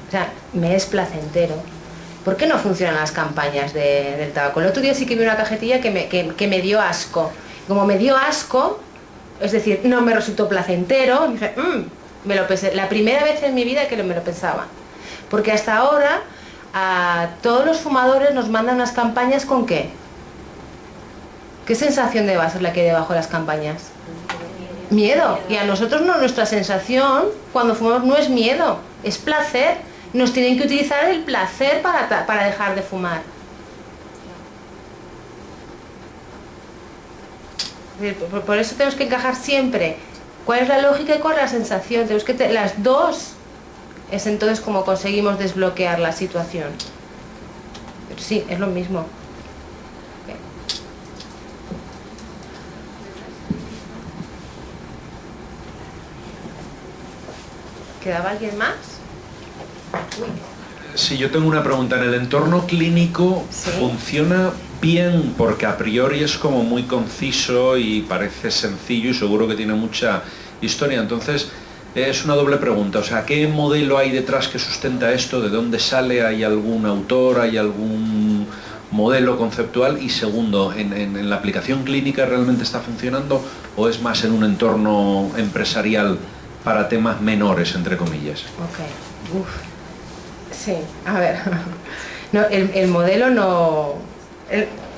o sea, me es placentero. ¿Por qué no funcionan las campañas del tabaco? El otro día sí que vi una cajetilla que me dio asco. Como me dio asco, es decir, no me resultó placentero, dije, me lo pensé, la primera vez en mi vida que me lo pensaba. Porque hasta ahora... a todos los fumadores nos mandan unas campañas ¿con qué? ¿Qué sensación de base es la que hay debajo de las campañas? Miedo. Y a nosotros no, nuestra sensación cuando fumamos no es miedo, es placer. Nos tienen que utilizar el placer para dejar de fumar. Por eso tenemos que encajar siempre cuál es la lógica y cuál es la sensación. Tenemos que tener las dos. Es entonces como conseguimos desbloquear la situación. Pero sí, es lo mismo. Okay. ¿Quedaba alguien más? Sí, yo tengo una pregunta. En el entorno clínico, ¿funciona bien? Porque a priori es como muy conciso y parece sencillo y seguro que tiene mucha historia. Entonces... es una doble pregunta, o sea, ¿qué modelo hay detrás que sustenta esto? ¿De dónde sale? ¿Hay algún autor? ¿Hay algún modelo conceptual? Y segundo, ¿en la aplicación clínica realmente está funcionando o es más en un entorno empresarial para temas menores, entre comillas? Ok, sí, a ver, no, el modelo no...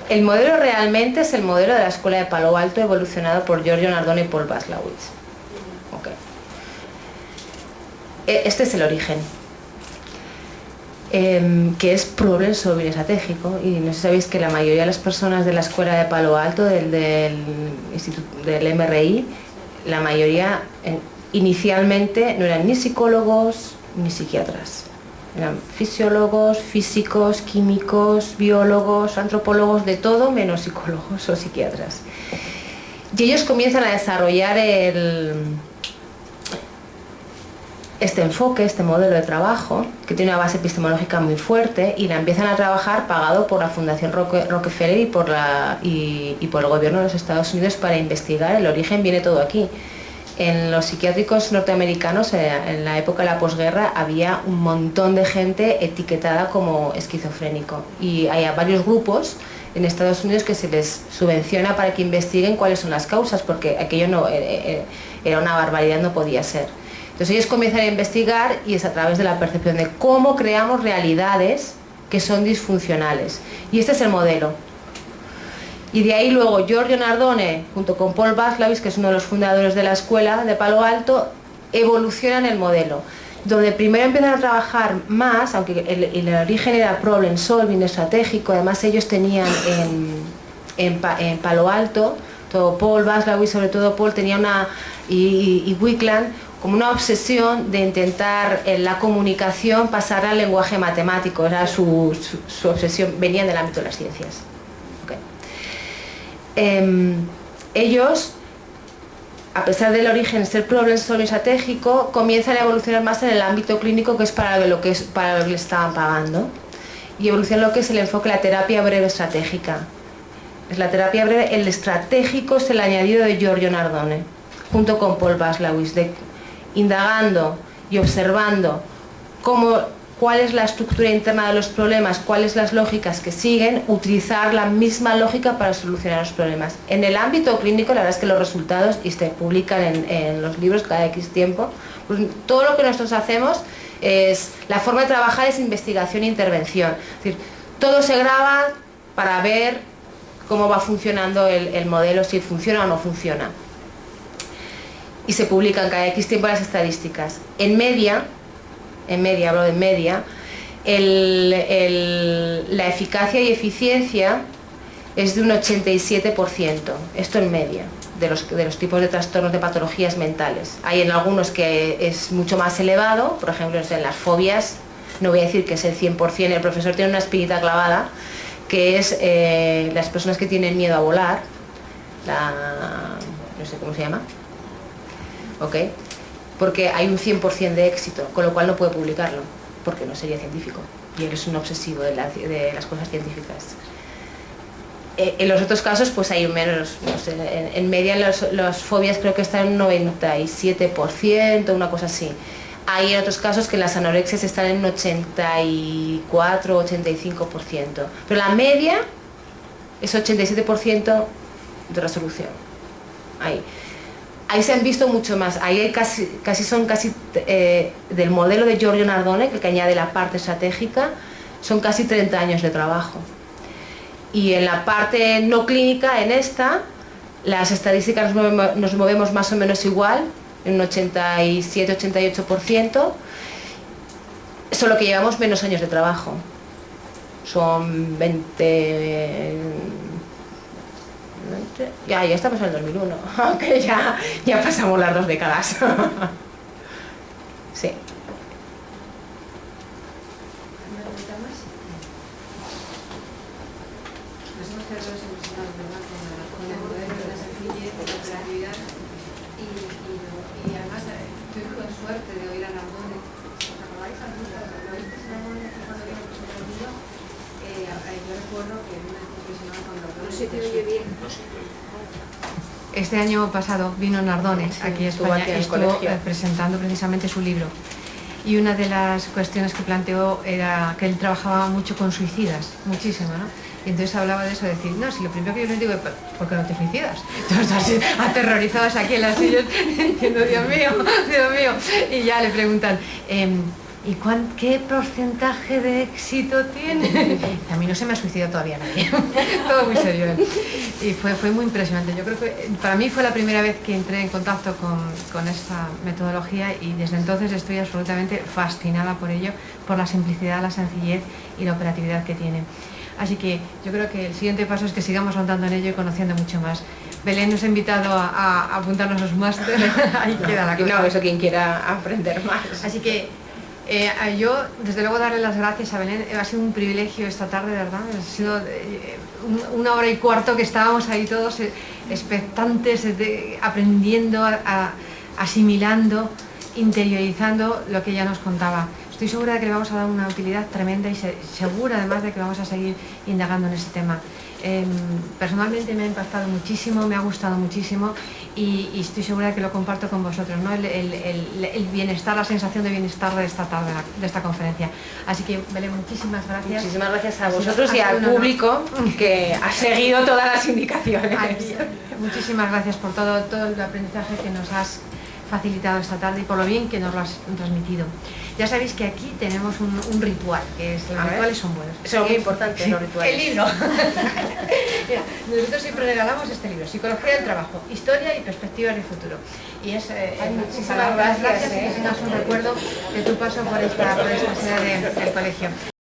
El modelo realmente es el modelo de la Escuela de Palo Alto evolucionado por Giorgio Nardone y Paul Watzlawick. Okay. Este es el origen, que es Problem Solving estratégico, y no sé si sabéis que la mayoría de las personas de la Escuela de Palo Alto, del MRI, la mayoría inicialmente no eran ni psicólogos ni psiquiatras, eran fisiólogos, físicos, químicos, biólogos, antropólogos, de todo menos psicólogos o psiquiatras. Y ellos comienzan a desarrollar este enfoque, este modelo de trabajo, que tiene una base epistemológica muy fuerte, y la empiezan a trabajar pagado por la Fundación Rockefeller y por el gobierno de los Estados Unidos para investigar el origen. Viene todo aquí. En los psiquiátricos norteamericanos, en la época de la posguerra, había un montón de gente etiquetada como esquizofrénico, y hay varios grupos en Estados Unidos que se les subvenciona para que investiguen cuáles son las causas, porque aquello no era una barbaridad, no podía ser. Entonces ellos comienzan a investigar, y es a través de la percepción de cómo creamos realidades que son disfuncionales. Y este es el modelo. Y de ahí luego Giorgio Nardone, junto con Paul Watzlawick, que es uno de los fundadores de la Escuela de Palo Alto, evolucionan el modelo. Donde primero empiezan a trabajar más, aunque el origen era problem solving estratégico, además ellos tenían en Palo Alto, todo Paul Watzlawick, sobre todo Paul, tenía y Wickland, como una obsesión de intentar la comunicación pasar al lenguaje matemático, era su obsesión, venían del ámbito de las ciencias. Okay. Ellos, a pesar del origen ser problem solving estratégico, comienzan a evolucionar más en el ámbito clínico, que es para lo que le estaban pagando, y evolucionan lo que es el enfoque de la terapia breve estratégica. Es la terapia breve, el estratégico es el añadido de Giorgio Nardone, junto con Paul Watzlawick, indagando y observando cuál es la estructura interna de los problemas, cuáles las lógicas que siguen, utilizar la misma lógica para solucionar los problemas. En el ámbito clínico, la verdad es que los resultados, y se publican en los libros cada X tiempo, pues todo lo que nosotros hacemos es, la forma de trabajar es investigación e intervención. Es decir, todo se graba para ver cómo va funcionando el modelo, si funciona o no funciona. Y se publican cada X tiempo las estadísticas. En media, hablo de media, la eficacia y eficiencia es de un 87%, esto en media, de los tipos de trastornos de patologías mentales. Hay en algunos que es mucho más elevado, por ejemplo en las fobias, no voy a decir que es el 100%, el profesor tiene una espinita clavada, que es las personas que tienen miedo a volar, no sé cómo se llama, ¿okay? Porque hay un 100% de éxito, con lo cual no puede publicarlo, porque no sería científico, y él es un obsesivo de las cosas científicas. En los otros casos pues hay menos, no sé, en media las fobias creo que están en un 97%, una cosa así. Hay otros casos que las anorexias están en un 84, 85%, pero la media es 87% de resolución. Ahí se han visto mucho más, ahí son casi del modelo de Giorgio Nardone, que añade la parte estratégica, son casi 30 años de trabajo. Y en la parte no clínica, en esta, las estadísticas nos movemos más o menos igual, en un 87-88%, solo que llevamos menos años de trabajo. Son 20... Ya estamos en el 2001, aunque ya pasamos las 2 décadas. Sí. Este año pasado vino Nardone aquí a España y estuvo presentando precisamente su libro. Y una de las cuestiones que planteó era que él trabajaba mucho con suicidas, muchísimo, ¿no? Y entonces hablaba de eso, de decir, no, si lo primero que yo les digo es, ¿por qué no te suicidas? Todos así aterrorizados aquí en las sillas, diciendo, Dios mío, y ya le preguntan, ¿y qué porcentaje de éxito tiene? A mí no se me ha suicidado todavía nadie. Todo muy serio. Y fue muy impresionante. Yo creo que para mí fue la primera vez que entré en contacto con esta metodología y desde entonces estoy absolutamente fascinada por ello, por la simplicidad, la sencillez y la operatividad que tiene. Así que yo creo que el siguiente paso es que sigamos andando en ello y conociendo mucho más. Belén nos ha invitado a apuntarnos a los másteres. Ahí queda la cosa. No, eso quien quiera aprender más. Así que yo, desde luego, darle las gracias a Belén. Ha sido un privilegio esta tarde, ¿verdad? Ha sido 1 hora y cuarto que estábamos ahí todos expectantes, aprendiendo, asimilando, interiorizando lo que ella nos contaba. Estoy segura de que le vamos a dar una utilidad tremenda y segura además de que vamos a seguir indagando en este tema. Personalmente me ha impactado muchísimo, me ha gustado muchísimo y estoy segura de que lo comparto con vosotros, ¿no? El bienestar, la sensación de bienestar de esta tarde, de esta conferencia. Así que, Belén, muchísimas gracias. Muchísimas gracias a vosotros y al público que ha seguido todas las indicaciones. Muchísimas gracias por todo el aprendizaje que nos has facilitado esta tarde y por lo bien que nos lo has transmitido. Ya sabéis que aquí tenemos un ritual, que es, los rituales son buenos. Son muy importantes los rituales. El libro. Mira, nosotros siempre regalamos este libro, Psicología del Trabajo, Historia y Perspectivas de Futuro. Y es muchísimas gracias, y que tengas un recuerdo de tu paso por esta sede del colegio.